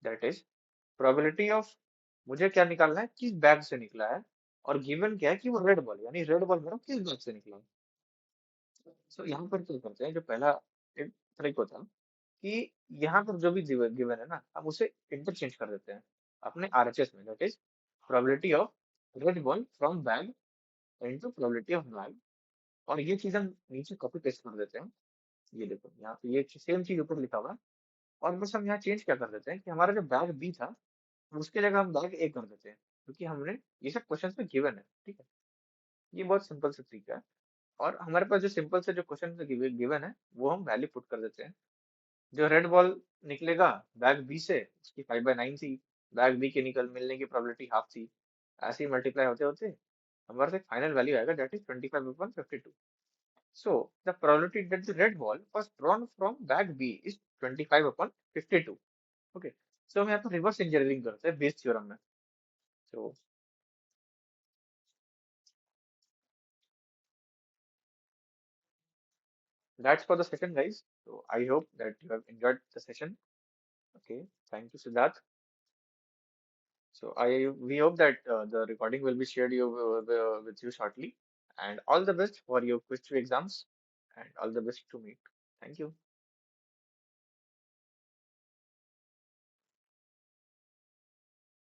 that is probability of, मुझे क्या निकालना है, किस बैग से निकला है, और गिवन क्या है कि वो रेड बॉल, यानी रेड बॉल मेरा किस बैग से निकला है। सो यहाँ पर क्या करते हैं, जो पहला एक ट्रिक होता है कि यहाँ पर जो भी गिवन है ना, हम उसे इंटरचेंज कर देते हैं अपने आरएचएस में, that is probability of red ball from bag into probability of bag. और ये चीज हम नीचे कॉपी पेस्ट कर देते हैं। ये देखो यहाँ पे ये सेम चीज ऊपर लिखा हुआ है, और बस हम यहाँ चेंज क्या कर देते हैं कि हमारा जो बैग बी था उसके जगह हम बैग ए कर देते हैं, क्योंकि हमने ये सब क्वेश्चन में गिवन है। ठीक है, ये बहुत सिंपल सा तरीका है। और हमारे पास जो सिंपल से जो क्वेश्चन गिवन है वो हम वैल्यू पुट कर देते हैं। जो रेड बॉल निकलेगा बैग बी से, उसकी 5/9 थी, बैग बी के निकल मिलने की प्रोबेबिलिटी हाफ थी। ऐसे ही मल्टीप्लाई होते होते हमारे पास फाइनल वैल्यू आएगा, that is 25/52। So the probability that the red ball was thrown from bag B is 25/52। Okay, so हम यहाँ पर रिवर्स इंजीनियरिंग करते हैं बेस थ्योरम में। सो that's for the session, guys. So I hope that you have enjoyed the session. Okay, thank you, Siddharth. So I we hope that the recording will be shared with you shortly. And all the best for your quiz two exams, and all the best to meet. Thank you.